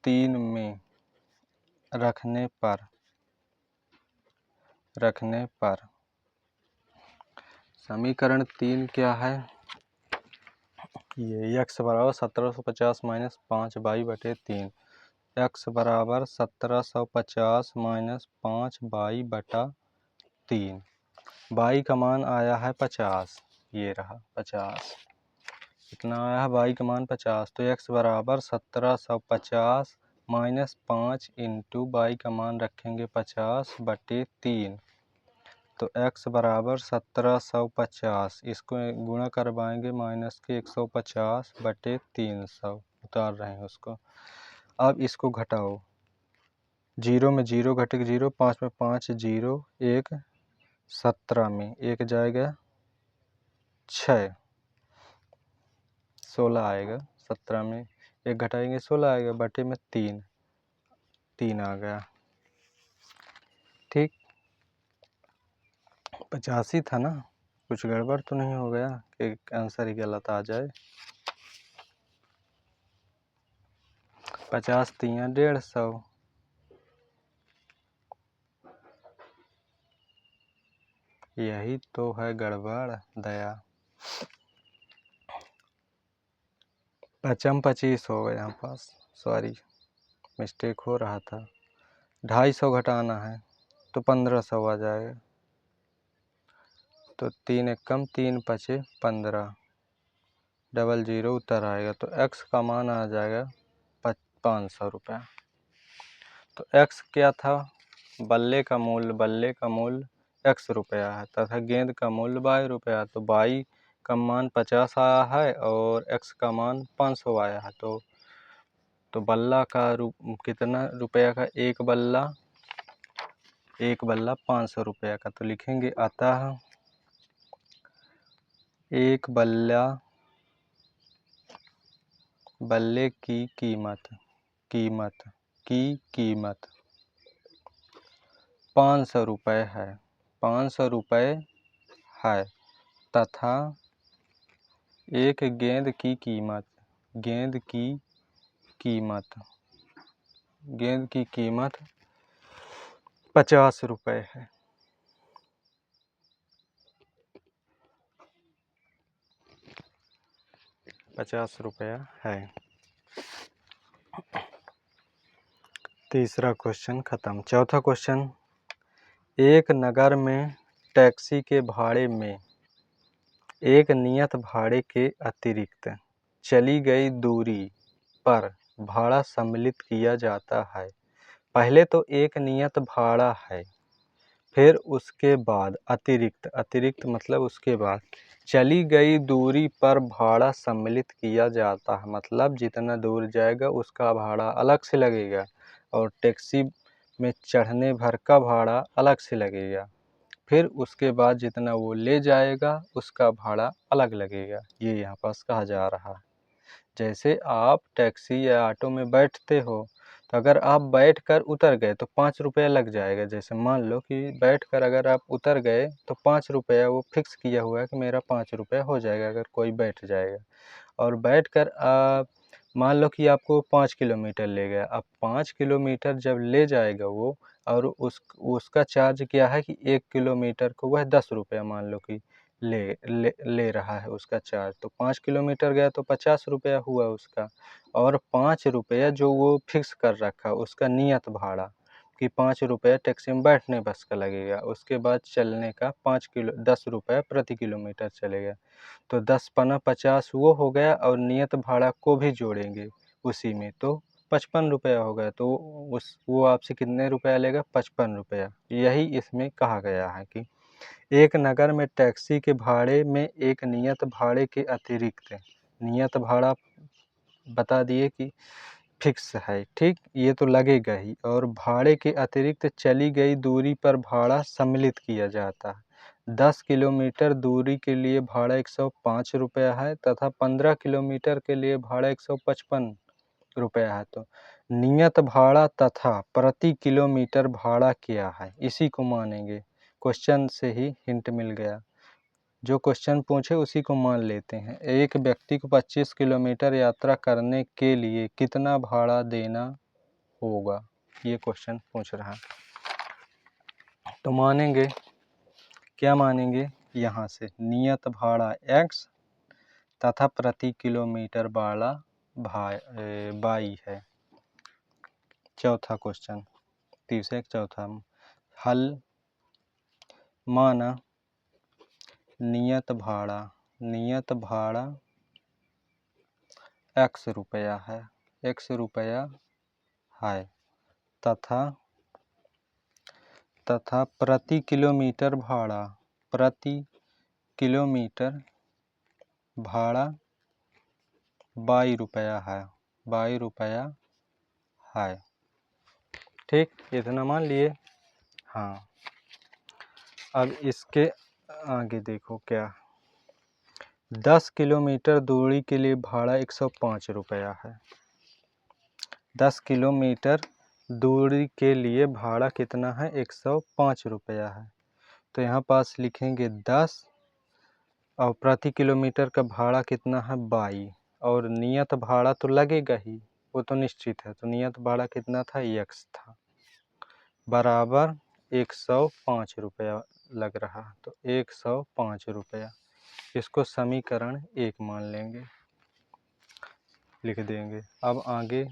3 में रखने पर समीकरण 3 क्या है? ये x बराबर 1750 माइनस 5/3, x बराबर 1750 माइनस 5 बाई बटा 3। बाई का मान आया है 50, ये रहा 50। कितना आया है बाई का मान 50, तो x बराबर 1750 माइनस 5 इंटू बाई का मान रखेंगे 50 बटे 3। तो x बराबर 1750, इसको गुणा करवाएंगे माइनस के 150 बटे 300, उतार रहे हैं उसको। अब इसको घटाओ, 0 में 0 घटेगा 0, 5 में 5 0, 1 17 में 1 जाएगा 6, 16 आएगा। 17 में 1 घटाएंगे 16 आएगा, बटे में 3 आ गया। ठीक, 85 था ना, कुछ गड़बड़ तो नहीं हो गया कि आंसर ही गलत आ जाए। 50 3 150, यही तो है गड़बड़ दया। 25 हो गया यहाँ पास, सॉरी मिस्टेक हो रहा था। 250 घटाना है तो 1500 आ जाएगा। तो 3 एक कम 3 पचे 15, 00 उत्तर आएगा। तो x का मान आ जाएगा 500 रुपया। तो x क्या था, बल्ले का मूल्य x रुपया है तथा गेंद का मूल्य y रुपया। तो y का मान 50 आया है और x का मान 500 आया है। तो बल्ला का कितना रुपया का, एक बल्ला 500 रुपया का। तो लिखेंगे अतः एक बल्ले की कीमत 500 रुपये है, 500 रुपये है तथा एक गेंद की कीमत 50 रुपये है। है। तीसरा क्वेश्चन खत्म। चौथा क्वेश्चन, एक नगर में टैक्सी के भाड़े में एक नियत भाड़े के अतिरिक्त चली गई दूरी पर भाड़ा सम्मिलित किया जाता है। पहले तो एक नियत भाड़ा है, फिर उसके बाद अतिरिक्त मतलब उसके बाद चली गई दूरी पर भाड़ा सम्मिलित किया जाता है। मतलब जितना दूर जाएगा उसका भाड़ा अलग से लगेगा और टैक्सी में चढ़ने भर का भाड़ा अलग से लगेगा। फिर उसके बाद जितना वो ले जाएगा उसका भाड़ा अलग लगेगा। ये यहाँ पास कहा जा रहा है। जैसे आप टैक्सी या ऑटो में बैठते हो, तो अगर आप बैठकर उतर गए तो 5 रुपया लग जाएगा। जैसे मान लो कि बैठकर अगर आप उतर गए तो 5 रुपया वो फिक्स किया हुआ है कि मेरा 5 रुपया हो जाएगा अगर कोई बैठ जाएगा। और बैठकर आप मान लो कि आपको 5 किलोमीटर ले गया। अब 5 किलोमीटर जब ले जाएगा वो, और उसका चार्ज क्या है कि 1 किलोमीटर को वह 10 रुपया मान लो कि ले रहा है उसका चार्ज। तो 5 किलोमीटर गया तो 50 रुपया हुआ उसका, और 5 रुपया जो वो फिक्स कर रखा उसका नियत भाड़ा कि 5 रुपया टैक्सी में बैठने बस का लगेगा। उसके बाद चलने का 10 रुपया प्रति किलोमीटर चलेगा। तो 10 पना 50 वो हो गया, और नियत भाड़ा को भी जोड़ेंगे उसी में तो 55 रुपया हो गया। तो वो आपसे कितने रुपया लेगा, 55 रुपया। यही इसमें कहा गया है कि एक नगर में टैक्सी के भाड़े में एक नियत भाड़े के अतिरिक्त, नियत भाड़ा बता दिए कि फिक्स है, ठीक, ये तो लगेगा ही, और भाड़े के अतिरिक्त चली गई दूरी पर भाड़ा सम्मिलित किया जाता है। 10 किलोमीटर दूरी के लिए भाड़ा 105 रुपया है तथा 15 किलोमीटर के लिए भाड़ा 155 रुपया है। तो नियत भाड़ा तथा प्रति किलोमीटर भाड़ा क्या है, इसी को मानेंगे। क्वेश्चन से ही हिंट मिल गया, जो क्वेश्चन पूछे उसी को मान लेते हैं। एक व्यक्ति को 25 किलोमीटर यात्रा करने के लिए कितना भाड़ा देना होगा, ये क्वेश्चन पूछ रहा है। तो मानेंगे, क्या मानेंगे, यहाँ से नियत भाड़ा x तथा प्रति किलोमीटर भाड़ा y है। चौथा क्वेश्चन, तीसरे चौथा हल। माना नियत भाड़ा x रुपया है, x रुपया है तथा प्रति किलोमीटर भाड़ा 22 रुपया है। ठीक, इतना मान लिए। हाँ, अब इसके आगे देखो क्या, 10 किलोमीटर दूरी के लिए भाड़ा 105 रुपया है। 10 किलोमीटर दूरी के लिए भाड़ा कितना है? 105 रुपया है। तो यहाँ पास लिखेंगे 10 और प्रति किलोमीटर का भाड़ा कितना है? 22, और नियत भाड़ा तो लगेगा ही, वो तो निश्चित है। तो नियत भाड़ा कितना था? x था, बराबर 105 रुपया लग रहा। तो 105 रुपया, इसको समीकरण 1 मान लेंगे, लिख देंगे। अब आगे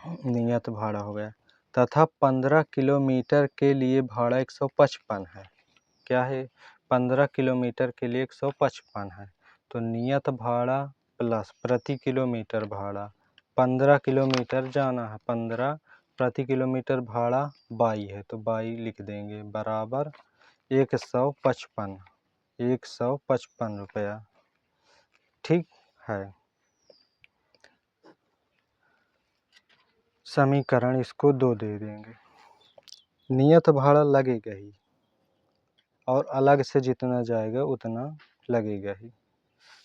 नियत भाड़ा हो गया, तथा 15 किलोमीटर के लिए भाड़ा 155 है। क्या है? 15 किलोमीटर के लिए 155 है। तो नियत भाड़ा प्लस प्रति किलोमीटर भाड़ा, 15 किलोमीटर जाना है, 15 प्रति किलोमीटर भाड़ा 22 है, तो 22 लिख देंगे, बराबर 155 रुपया। ठीक है, समीकरण इसको 2 दे देंगे। नियत भाड़ा लगेगा ही, और अलग से जितना जाएगा उतना लगेगा ही।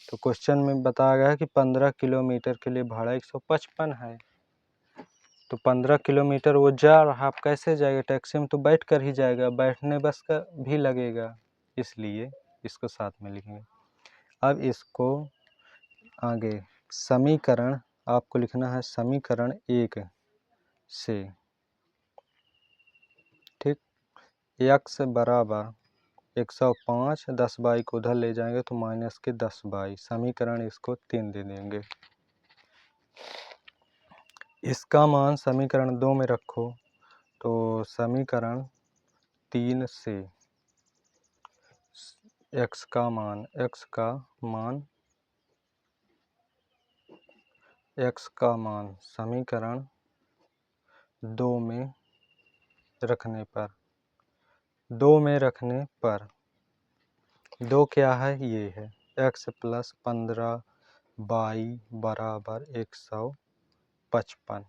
तो क्वेश्चन में बताया गया है कि 15 किलोमीटर के लिए भाड़ा 155 है। तो 15 किलोमीटर वो जा रहा, आप कैसे जाएगा? टैक्सी में तो बैठ कर ही जाएगा, बैठने बस का भी लगेगा, इसलिए इसको साथ में लिखेंगे। अब इसको आगे समीकरण आपको लिखना है, समीकरण 1 से। ठीक, x बराबर 105, 10 बाई को उधर ले जाएंगे तो माइनस के 10 बाई, समीकरण इसको 3 दे देंगे। इसका मान समीकरण 2 में रखो, तो समीकरण 3 से x का मान समीकरण 2 में रखने पर 2 क्या है? ये है x प्लस 15 बाई बराबर 155।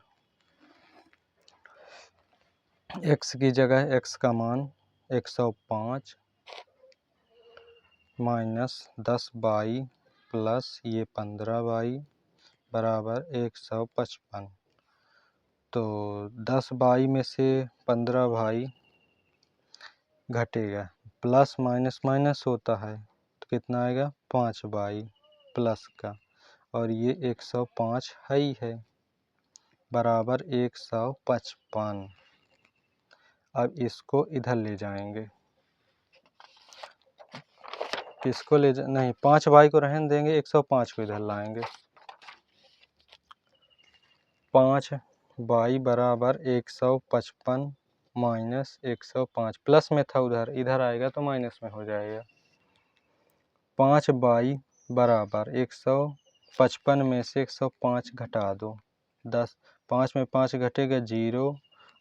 x की जगह x का मान 105 माइनस 10 बाई प्लस ये 15 बाई बराबर 155। तो 10 बाई में से 15 बाई घटेगा, प्लस माइनस माइनस होता है, तो कितना आएगा? 5 बाई प्लस का, और ये 105 है ही है, बराबर 155। अब इसको इधर ले जाएंगे, किसको ले जा नहीं, 5 बाई को रहने देंगे, 105 को इधर लाएंगे। 5 बाई बराबर 155 माइनस 105, प्लस में था उधर, इधर आएगा तो माइनस में हो जाएगा। 5 बाई बराबर 155 में से 105 घटा दो, 10, 5 में 5 घटेगा 0,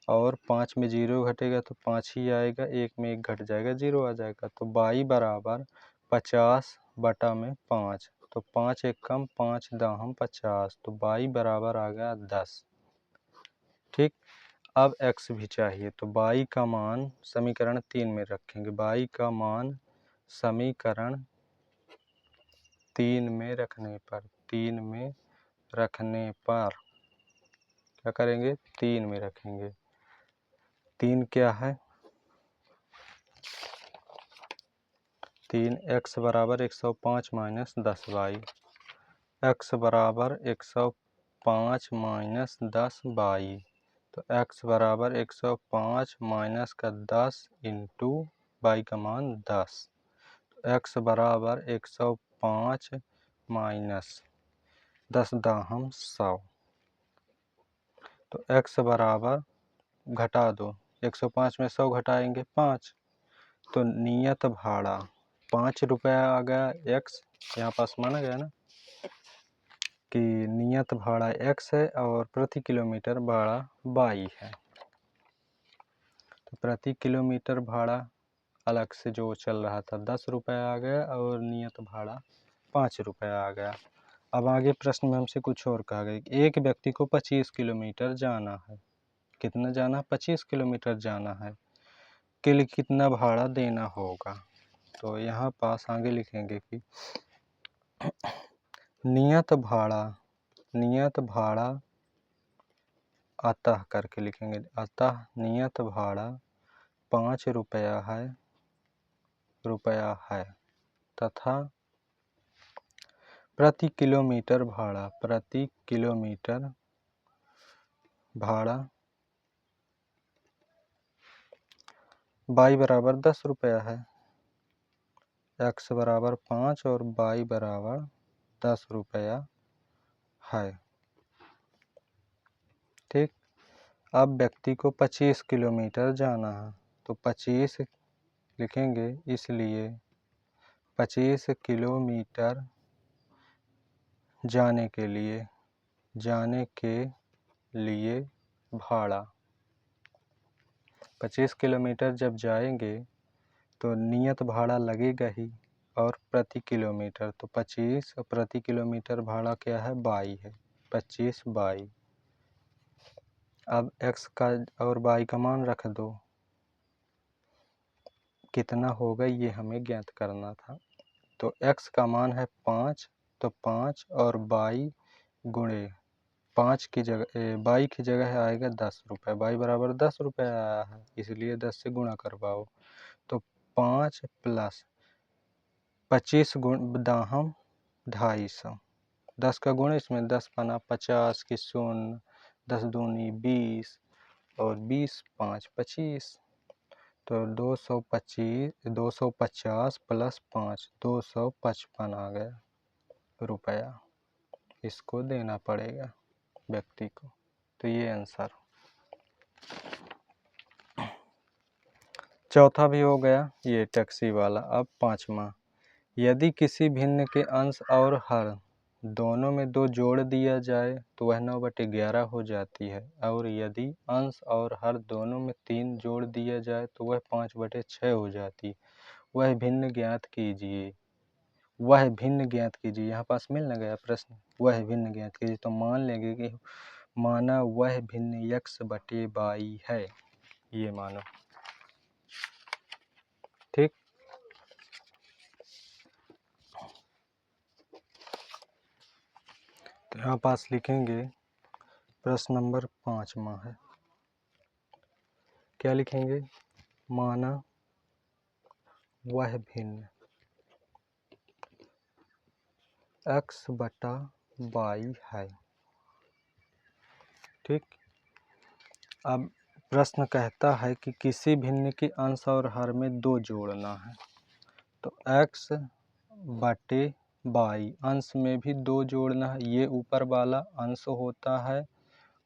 और 5 में 0 घटेगा तो 5 ही आएगा, 1 में 1 घट जाएगा, 0 आ जाएगा। तो बाई बराबर 50 बटा में 5, तो 5 एक कम 5 दाहम 50, तो बाई बराबर आ गया 10। ठीक, अब x भी चाहिए, तो बाई का मान समीकरण 3 में रखेंगे। बाई का मान समीकरण 3 में रखने पर क्या करेंगे? 3 में रखेंगे। 3 क्या है? 3 x बराबर 105 माइनस 10 बाई, x बराबर 105 माइनस 10 बाई, तो x बराबर 105 माइनस का 10 इंटू बाई का मान 10, तो x बराबर 105 माइनस 10 दाहम 100, तो x बराबर घटा दो, 105 में 100 घटाएंगे 5, तो नियत भाड़ा 5 रुपया आ गया। x यहाँ पास माना गया ना कि नियत भाड़ा x है और प्रति किलोमीटर भाड़ा y है। तो प्रति किलोमीटर भाड़ा अलग से जो चल रहा था 10 रुपया आ गया और नियत भाड़ा 5 रुपया आ गया। अब आगे प्रश्न में हमसे कुछ और कहा गया, एक व्यक्ति को 25 किलोमीटर जाना है। कितना जाना? 25 किलोमीटर जाना है, के लिए कितना भाड़ा देना होगा। तो यहाँ पास आगे लिखेंगे कि नियत भाड़ा अतः करके लिखेंगे, अतः नियत भाड़ा 5 रुपया है तथा प्रति किलोमीटर भाड़ा y बराबर 10 रुपया है। x बराबर 5 और y बराबर 10 रुपया है। ठीक। अब व्यक्ति को 25 किलोमीटर जाना है, तो 25 लिखेंगे, इसलिए 25 किलोमीटर जाने के लिए भाड़ा, 25 किलोमीटर जब जाएंगे तो नियत भाड़ा लगेगा ही, और प्रति किलोमीटर तो 25 प्रति किलोमीटर भाड़ा क्या है? y है, 25 y। अब x का और y का मान रख दो, कितना होगा ये हमें ज्ञात करना था। तो x का मान है 5, तो 5 और y गुणे 5 की जगह y की जगह आएगा 10 रुपये, y बराबर 10 रुपये आया है, इसलिए 10 से गुणा करवाओ। तो 5 प्लस 25 गुण दाहम 250, 10 का गुण इसमें 10 पना 50 की शून्य, 10 दूनी 20 और 20 5 25, तो 250 प्लस 5 255 आ गया रुपया, इसको देना पड़ेगा व्यक्ति को। तो ये आंसर। चौथा भी हो गया ये टैक्सी वाला। अब पांचवा, यदि किसी भिन्न के अंश और हर दोनों में 2 जोड़ दिया जाए तो वह 9/11 हो जाती है, और यदि अंश और हर दोनों में 3 जोड़ दिया जाए तो वह 5/6 हो जाती है। वह भिन्न ज्ञात कीजिए। यहाँ पास मिल न गया प्रश्न, वह भिन्न ज्ञात कीजिए, तो मान लेंगे कि माना वह भिन्न x/y है, ये मानो। ठीक। तो यहाँ पास लिखेंगे प्रश्न नंबर 5वां है। क्या लिखेंगे? माना वह भिन्न x/y है। ठीक। अब प्रश्न कहता है कि किसी भिन्न के अंश और हर में 2 जोड़ना है, तो x/y अंश में भी 2 जोड़ना है। ये ऊपर वाला अंश होता है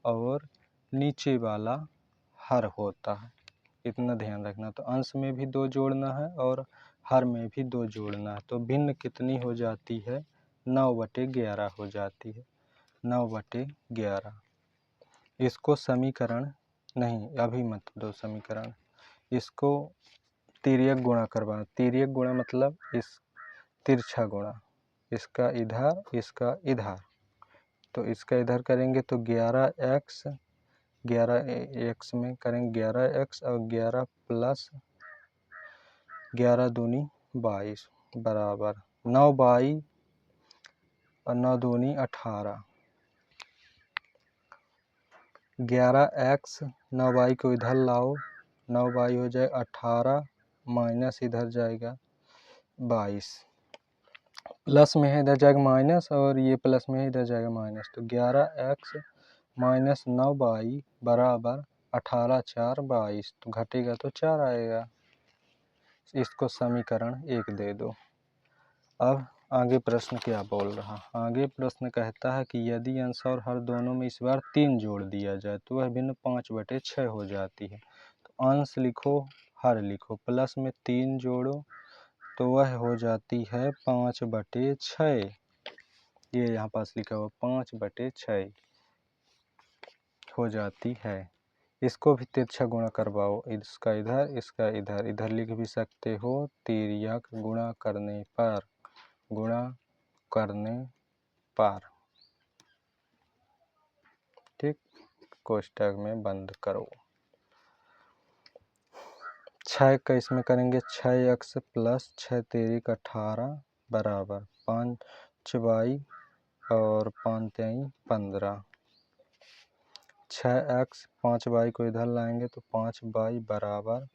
और नीचे वाला हर होता है, इतना ध्यान रखना। तो अंश में भी 2 जोड़ना है और हर में भी 2 जोड़ना है। तो भिन्न कितनी हो जाती है? 9/11 हो जाती है, 9/11। इसको समीकरण नहीं, अभी मत दो समीकरण, इसको तिर्यक गुणा करवाना। तिर्यक गुणा मतलब इस तिरछा गुणा, इसका इधर इसका इधर। तो इसका इधर करेंगे तो 11x में करेंगे 11x और 11 प्लस 11 दूनी 22 बराबर 9y और 9 दूनी 18। 11x 9y को इधर लाओ, 9y हो जाए 18 माइनस इधर जाएगा 22, प्लस में है इधर जाएगा माइनस और ये प्लस में है इधर जाएगा माइनस। तो 11x माइनस 9y बराबर 18 4 22, तो घटेगा तो 4 आएगा। इसको समीकरण 1 दे दो। अब आगे प्रश्न क्या बोल रहा, आगे प्रश्न कहता है कि यदि अंश और हर दोनों में इस बार 3 जोड़ दिया जाए तो वह भिन्न 5/6 हो जाती है। तो अंश लिखो, हर लिखो, प्लस में 3 जोड़ो तो वह हो जाती है 5/6। ये यहाँ पास लिखा हुआ 5/6 हो जाती है। इसको भी तिरछा गुणा करवाओ, इसका इधर इसका इधर, इधर लिख भी सकते हो तिर्यक गुणा करने पर, गुणा करने पर, ठीक, कोष्टक में बंद करो। 6 का इसमें करेंगे 6x प्लस 6 तेरिक 18 बराबर 5y और 5 तेई 15। 6x 5y को इधर लाएंगे तो 5y बराबर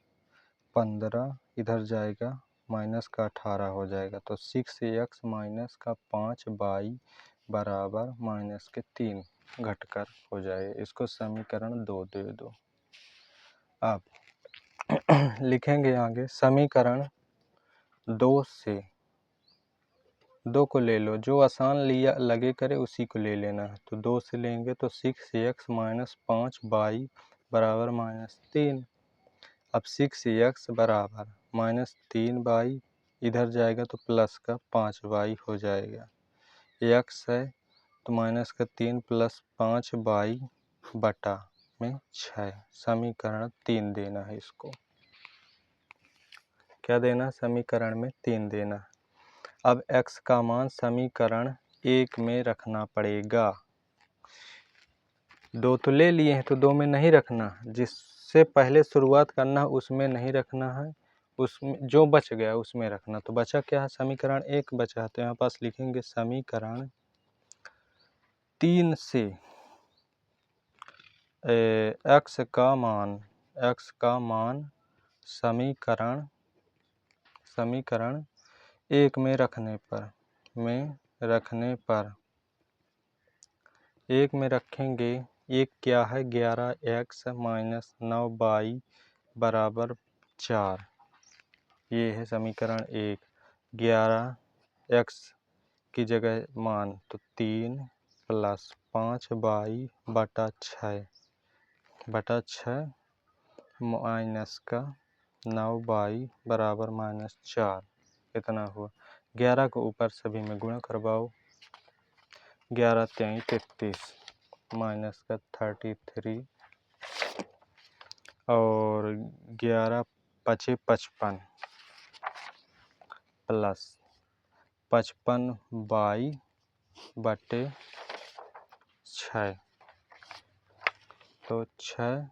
15, इधर जाएगा माइनस का 18 हो जाएगा तो 6x माइनस का 5y बराबर माइनस के 3 घटकर हो जाएगा। इसको समीकरण 2 दे दो। अब लिखेंगे आगे समीकरण 2 से, 2 को ले लो, जो आसान लिया लगे करे उसी को ले लेना है। तो 2 से लेंगे तो 6x माइनस 5y बराबर माइनस 3। अब 6x बराबर माइनस 3y, इधर जाएगा तो प्लस का 5y हो जाएगा। x है तो माइनस का 3 प्लस 5y बटा में 6, समीकरण 3 देना है। इसको क्या देना, समीकरण में 3 देना। अब x का मान समीकरण 1 में रखना पड़ेगा। 2 तो ले लिए हैं तो 2 में नहीं रखना, जिससे पहले शुरुआत करना उसमें नहीं रखना है, उसमें जो बच गया उसमें रखना। तो बचा क्या है, समीकरण 1 बचा है, तो यहाँ पास लिखेंगे समीकरण 3 से x का मान समीकरण 1 में रखने पर 1 में रखेंगे। एक क्या है, 11x माइनस 9y बराबर 4, ये है समीकरण 1। 11x की जगह मान तो 3 प्लस 5y बटा 6 माइनस का 9y बराबर माइनस 4, इतना हुआ। 11 को ऊपर सभी में गुणा करवाओ, 11 तेई 33 माइनस का 33 और 11 पचे 55 प्लस 55y बटे 6, तो 6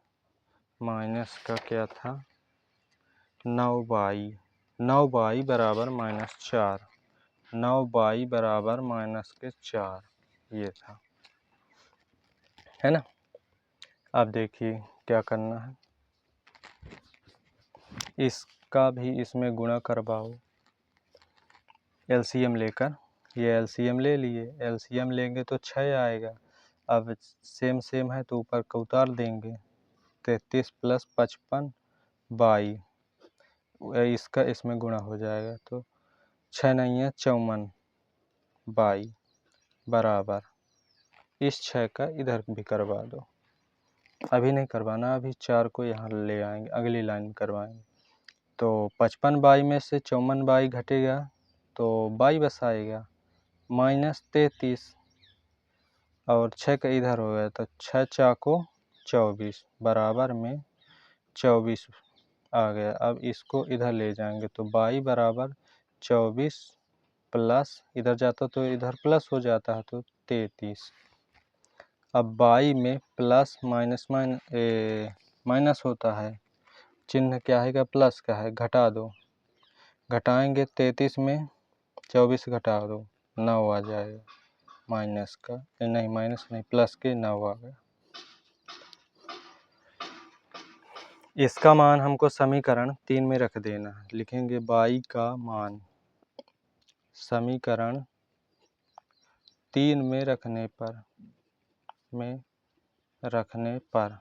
माइनस का क्या था 9y बराबर माइनस 4, 9y बराबर माइनस के 4, ये था, है ना। अब देखिए क्या करना है, इसका भी इसमें गुणा करवाओ एलसीएम लेकर। ये एलसीएम ले लिए, एलसीएम लेंगे तो 6 आएगा। अब सेम है तो ऊपर का उतार देंगे, 33 प्लस 55 22, इसका इसमें गुणा हो जाएगा तो 6 नहीं है 54 22 बराबर, इस 6 का इधर भी करवा दो। अभी नहीं करवाना, अभी 4 को यहाँ ले आएंगे, अगली लाइन में करवाएंगे। तो 55 में से 54 घटेगा तो 22 बस आएगा, माइनस 33 और 6 का इधर हो गया तो 6 चाको 24 बराबर में 24 आ गया। अब इसको इधर ले जाएंगे तो 22 बराबर 24 प्लस, इधर जाता तो इधर प्लस हो जाता है तो 33। अब 22 में प्लस माइनस होता है, चिन्ह क्या है, प्लस का है, घटा दो, घटाएंगे 33 में 24 घटा दो 9 आ जाएगा, माइनस का नहीं, माइनस नहीं, प्लस के 9 आ गया। इसका मान हमको समीकरण 3 में रख देना है। लिखेंगे y का मान समीकरण 3 में रखने पर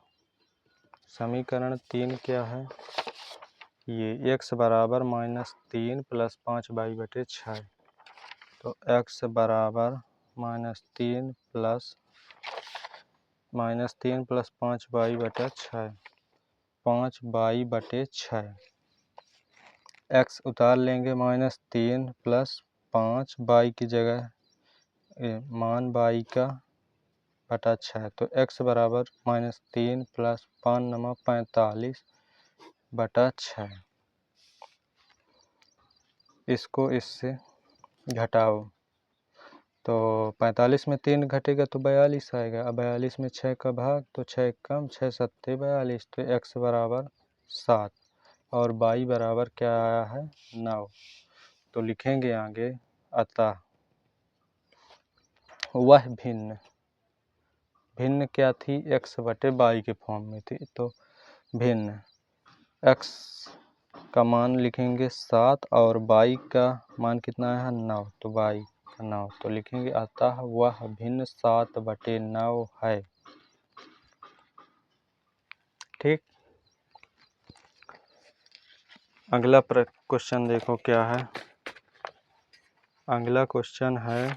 समीकरण 3 क्या है, ये x बराबर माइनस 3 प्लस 5y बटे 6, तो x बराबर -3 प्लस 5y/6, 5y/6। x उतार लेंगे -3 प्लस 5 y की जगह मान y का बटा 6, तो x बराबर -3 प्लस 5 9 45/6। इसको इससे घटाओ तो 45 में 3 घटेगा तो 42 आएगा। अब 42 में 6 का भाग, तो 6 कम 6 सत्ते 42, तो x बराबर 7 और y बराबर क्या आया है 9। तो लिखेंगे आगे, अतः वह भिन्न क्या थी, x/y के फॉर्म में थी। तो भिन्न x का मान लिखेंगे 7 और y का मान कितना है 9, तो y का 9। तो लिखेंगे अतः वह भिन्न 7/9 है। ठीक। अगला क्वेश्चन देखो क्या है। अगला क्वेश्चन है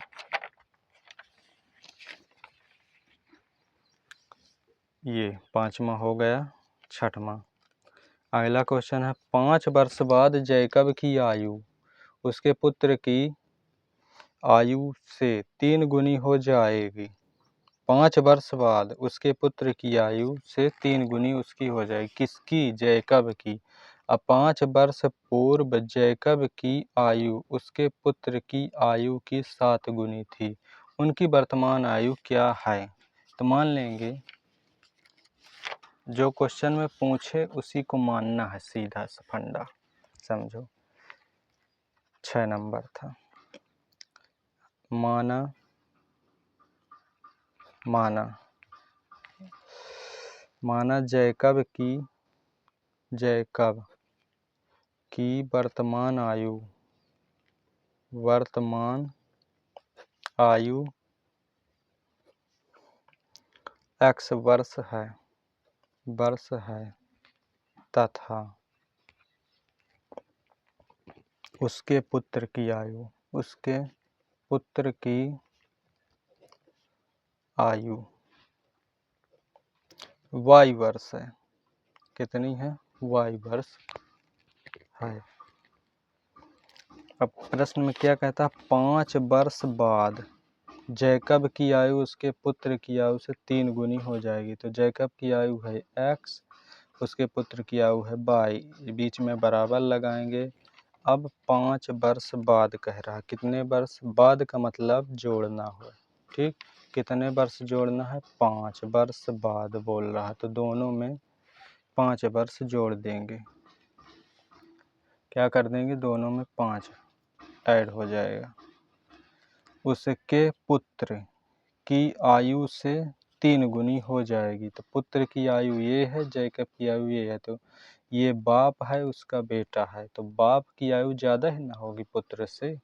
ये 5वां हो गया। 6वां अगला क्वेश्चन है 5 वर्ष बाद जैकब की आयु उसके पुत्र की आयु से 3 गुनी हो जाएगी। 5 वर्ष बाद उसके पुत्र की आयु से 3 गुनी उसकी हो जाएगी। किसकी? जैकब की। अब 5 वर्ष पूर्व जैकब की आयु उसके पुत्र की आयु की 7 गुनी थी। उनकी वर्तमान आयु क्या है? तो मान लेंगे जो क्वेश्चन में पूछे उसी को मानना है, सीधा सा फंडा समझो। 6 नंबर था। माना जैकब की वर्तमान आयु x वर्ष है तथा उसके पुत्र की आयु y वर्ष है। कितनी है? y वर्ष है। अब प्रश्न में क्या कहता है? 5 वर्ष बाद जैकब की आयु उसके पुत्र की आयु से 3 गुनी हो जाएगी। तो जैकब की आयु है x, उसके पुत्र की आयु है y, बीच में बराबर लगाएंगे। अब 5 वर्ष बाद कह रहा है। कितने वर्ष बाद का मतलब जोड़ना हो। ठीक, कितने वर्ष जोड़ना है? 5 वर्ष बाद बोल रहा है, तो दोनों में 5 वर्ष जोड़ देंगे। क्या कर देंगे? दोनों में 5 ऐड हो जाएगा। उसके पुत्र की आयु से 3 गुनी हो जाएगी। तो पुत्र की आयु ये है, जैकब की आयु ये है, तो ये बाप है, उसका बेटा है, तो बाप की आयु ज़्यादा ही ना होगी पुत्र से।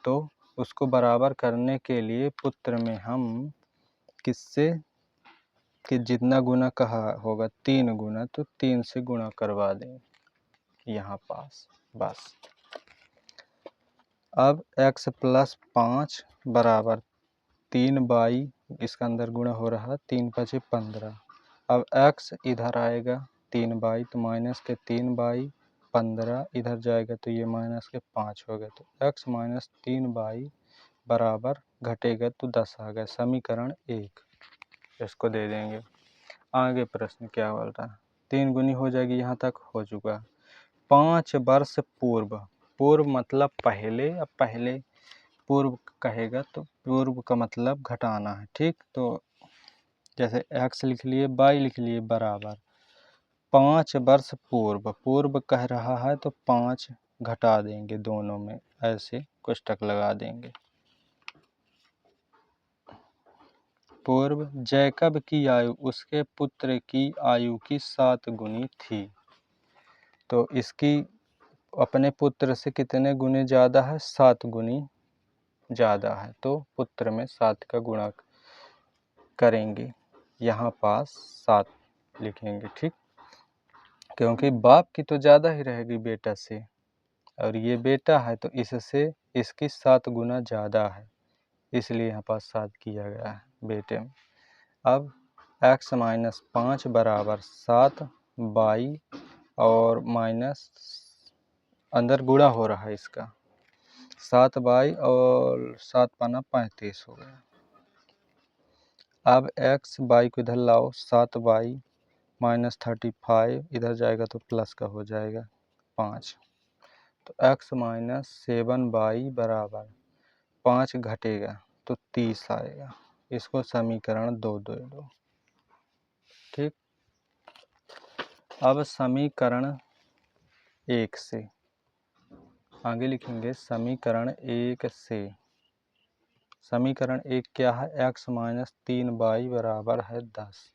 तो उसको बराबर करने के लिए पुत्र में हम किससे कि जितना गुना कहा होगा 3 गुना, तो 3 से गुणा करवा देंगे यहाँ पास बस। अब x + 5 बराबर 3y, इसका अंदर गुणा हो रहा है, 3 × 5 = 15। अब x इधर आएगा 3y, तो -3y, 15 इधर जाएगा तो ये -5 हो गया। तो x - 3y बराबर घटेगा तो 10 आ गया। समीकरण 1 इसको दे देंगे। आगे प्रश्न क्या बोल रहा है? 3 गुनी हो जाएगी, यहाँ तक हो चुका। 5 वर्ष पूर्व मतलब पहले। अब पहले पूर्व कहेगा तो पूर्व का मतलब घटाना है। ठीक, तो जैसे x लिख लिए, y लिख लिए बराबर 5 वर्ष पूर्व कह रहा है, तो 5 घटा देंगे दोनों में, ऐसे कोष्टक लगा देंगे। पूर्व जैकब की आयु उसके पुत्र की आयु की 7 गुनी थी। तो इसकी अपने पुत्र से कितने गुने ज़्यादा है? 7 गुनी ज़्यादा है। तो पुत्र में 7 का गुणा करेंगे, यहाँ पास 7 लिखेंगे। ठीक, क्योंकि बाप की तो ज़्यादा ही रहेगी बेटा से, और ये बेटा है तो इससे इसकी 7 गुना ज़्यादा है, इसलिए यहाँ पास 7 किया गया है बेटे में। अब x माइनस 5 बराबर 7 बाई और माइनस अंदर गुणा हो रहा है इसका 7 बाई और 7 पाना 35 हो गया। अब x बाई को इधर लाओ 7 बाई माइनस 35 इधर जाएगा तो प्लस का हो जाएगा 5, तो x माइनस 7 बाई बराबर 5 घटेगा तो 30 आएगा। इसको समीकरण 2 दे दो। ठीक, अब समीकरण 1 से आगे लिखेंगे समीकरण 1 से। समीकरण 1 क्या है, x माइनस 3 बाई बराबर है 10,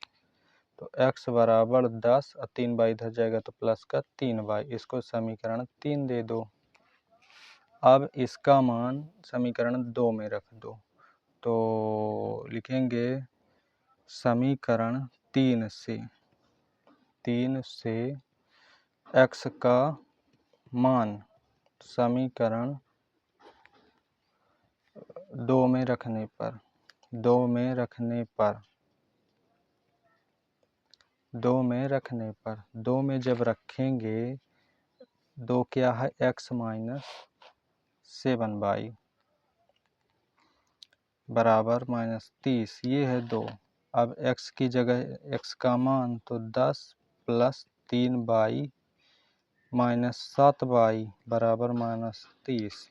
तो x बराबर 10 और 3 बाई इधर जाएगा तो प्लस का 3 बाई, इसको समीकरण 3 दे दो। अब इसका मान समीकरण 2 में रख दो, तो लिखेंगे समीकरण 3 से x का मान समीकरण 2 में रखने पर 2 में जब रखेंगे 2 क्या है, x माइनस 7 बाई बराबर माइनस 30, ये है 2। अब x की जगह x का मान तो 10 प्लस 3 बाई माइनस 7 बाई बराबर माइनस 30।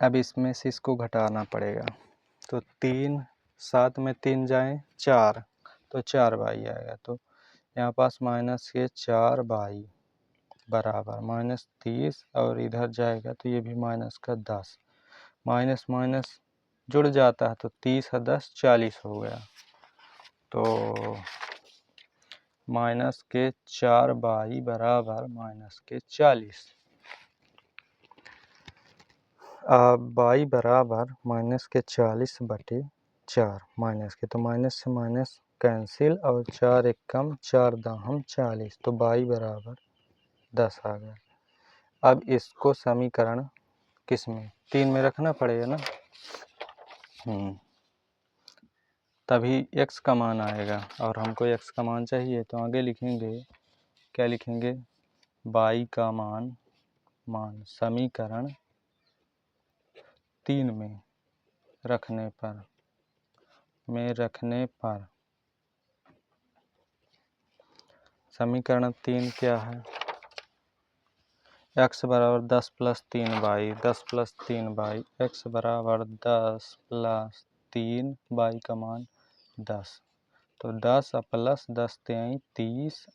अब इसमें से इसको घटाना पड़ेगा, तो 3 7 में 3 जाएँ 4, तो 4 बाई आएगा, तो यहाँ पास माइनस के 4 बाई बराबर माइनस 30 और इधर जाएगा तो ये भी माइनस का 10, माइनस माइनस जुड़ जाता है तो 30 और 10 40 हो गया, तो माइनस के 4 बाई बराबर माइनस के 40। बाई बराबर माइनस के 40 बटे 4 माइनस के, तो माइनस से माइनस कैंसिल और 4 एक कम 4 दाहम 40, तो बाई बराबर 10 आ गया। अब इसको समीकरण किस में 3 में रखना पड़ेगा ना, तभी x का मान आएगा और हमको x का मान चाहिए, तो आगे लिखेंगे क्या लिखेंगे, बाई का मान समीकरण 3 में रखने पर समीकरण 3 क्या है, x बराबर 10 plus 3 by 10 plus 3 by x बराबर 10 प्लस 3 बाई का मान 10, तो 10 प्लस 10 तेईं 30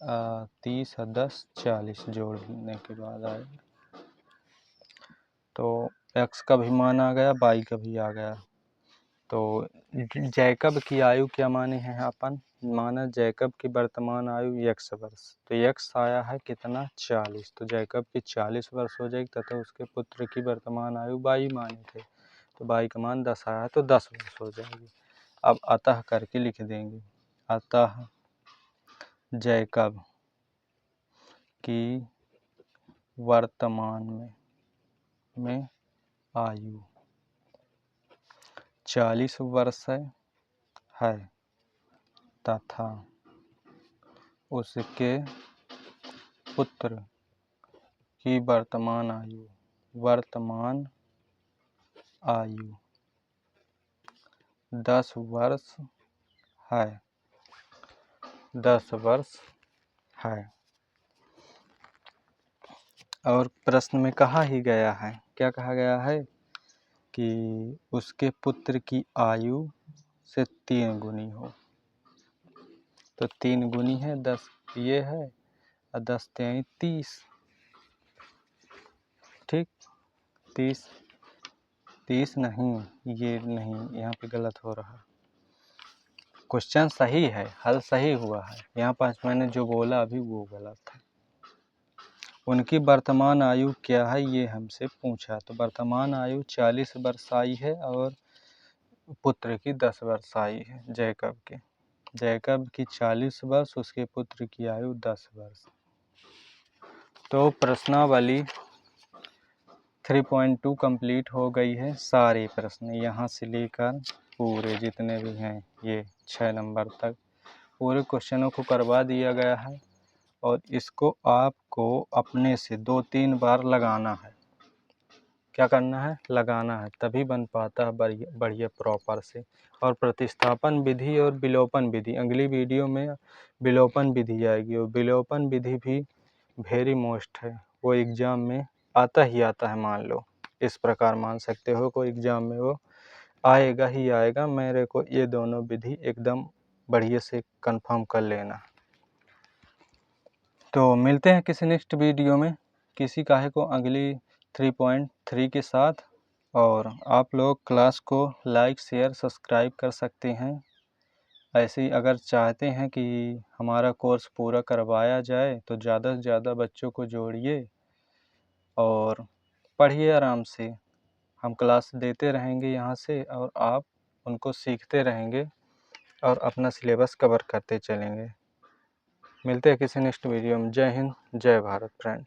30 और 10 40 जोड़ने के बाद आएगा, तो x का भी मान आ गया, बाई का भी आ गया। तो जैकब की आयु क्या माने हैं अपन, माना जैकब की वर्तमान आयु x वर्ष, तो x आया है कितना 40, तो जैकब की 40 वर्ष हो जाएगी तथा उसके पुत्र की वर्तमान आयु 22 माने थे, तो 22 का मान 10 आया तो 10 वर्ष हो जाएगी। अब अतः करके लिख देंगे, अतः जैकब की वर्तमान में आयु 40 वर्ष है तथा उसके पुत्र की वर्तमान आयु 10 वर्ष है। और प्रश्न में कहा ही गया है, क्या कहा गया है कि उसके पुत्र की आयु से 3 गुनी हो, तो 3 गुनी है 10 ये है और 10 तेईं 30, ठीक 30 नहीं, ये नहीं, यहाँ पे गलत हो रहा, क्वेश्चन सही है, हल सही हुआ है, यहाँ पास मैंने जो बोला अभी वो गलत है। उनकी वर्तमान आयु क्या है ये हमसे पूछा, तो वर्तमान आयु 40 वर्ष आई है और पुत्र की 10 वर्ष आई है, जैकब की 40 वर्ष, उसके पुत्र की आयु 10 वर्ष। तो प्रश्नावली 3.2 कंप्लीट हो गई है। सारे प्रश्न यहाँ से लेकर पूरे जितने भी हैं ये 6 नंबर तक पूरे क्वेश्चनों को करवा दिया गया है और इसको आपको अपने से 2-3 बार लगाना है। क्या करना है? लगाना है, तभी बन पाता है बढ़िया प्रॉपर से। और प्रतिस्थापन विधि और विलोपन विधि, अगली वीडियो में विलोपन विधि आएगी और विलोपन विधि भी वेरी मोस्ट है, वो एग्ज़ाम में आता ही आता है। मान लो इस प्रकार मान सकते हो, कोई एग्ज़ाम में वो आएगा ही आएगा। मेरे को ये दोनों विधि एकदम बढ़िया से कंफर्म कर लेना। तो मिलते हैं किसी नेक्स्ट वीडियो में किसी काहे को अगली 3.3 के साथ। और आप लोग क्लास को लाइक शेयर सब्सक्राइब कर सकते हैं। ऐसे ही अगर चाहते हैं कि हमारा कोर्स पूरा करवाया जाए तो ज़्यादा से ज़्यादा बच्चों को जोड़िए और पढ़िए आराम से। हम क्लास देते रहेंगे यहाँ से और आप उनको सीखते रहेंगे और अपना सिलेबस कवर करते चलेंगे। मिलते हैं किसी नेक्स्ट वीडियो में। जय हिंद, जय भारत फ्रेंड।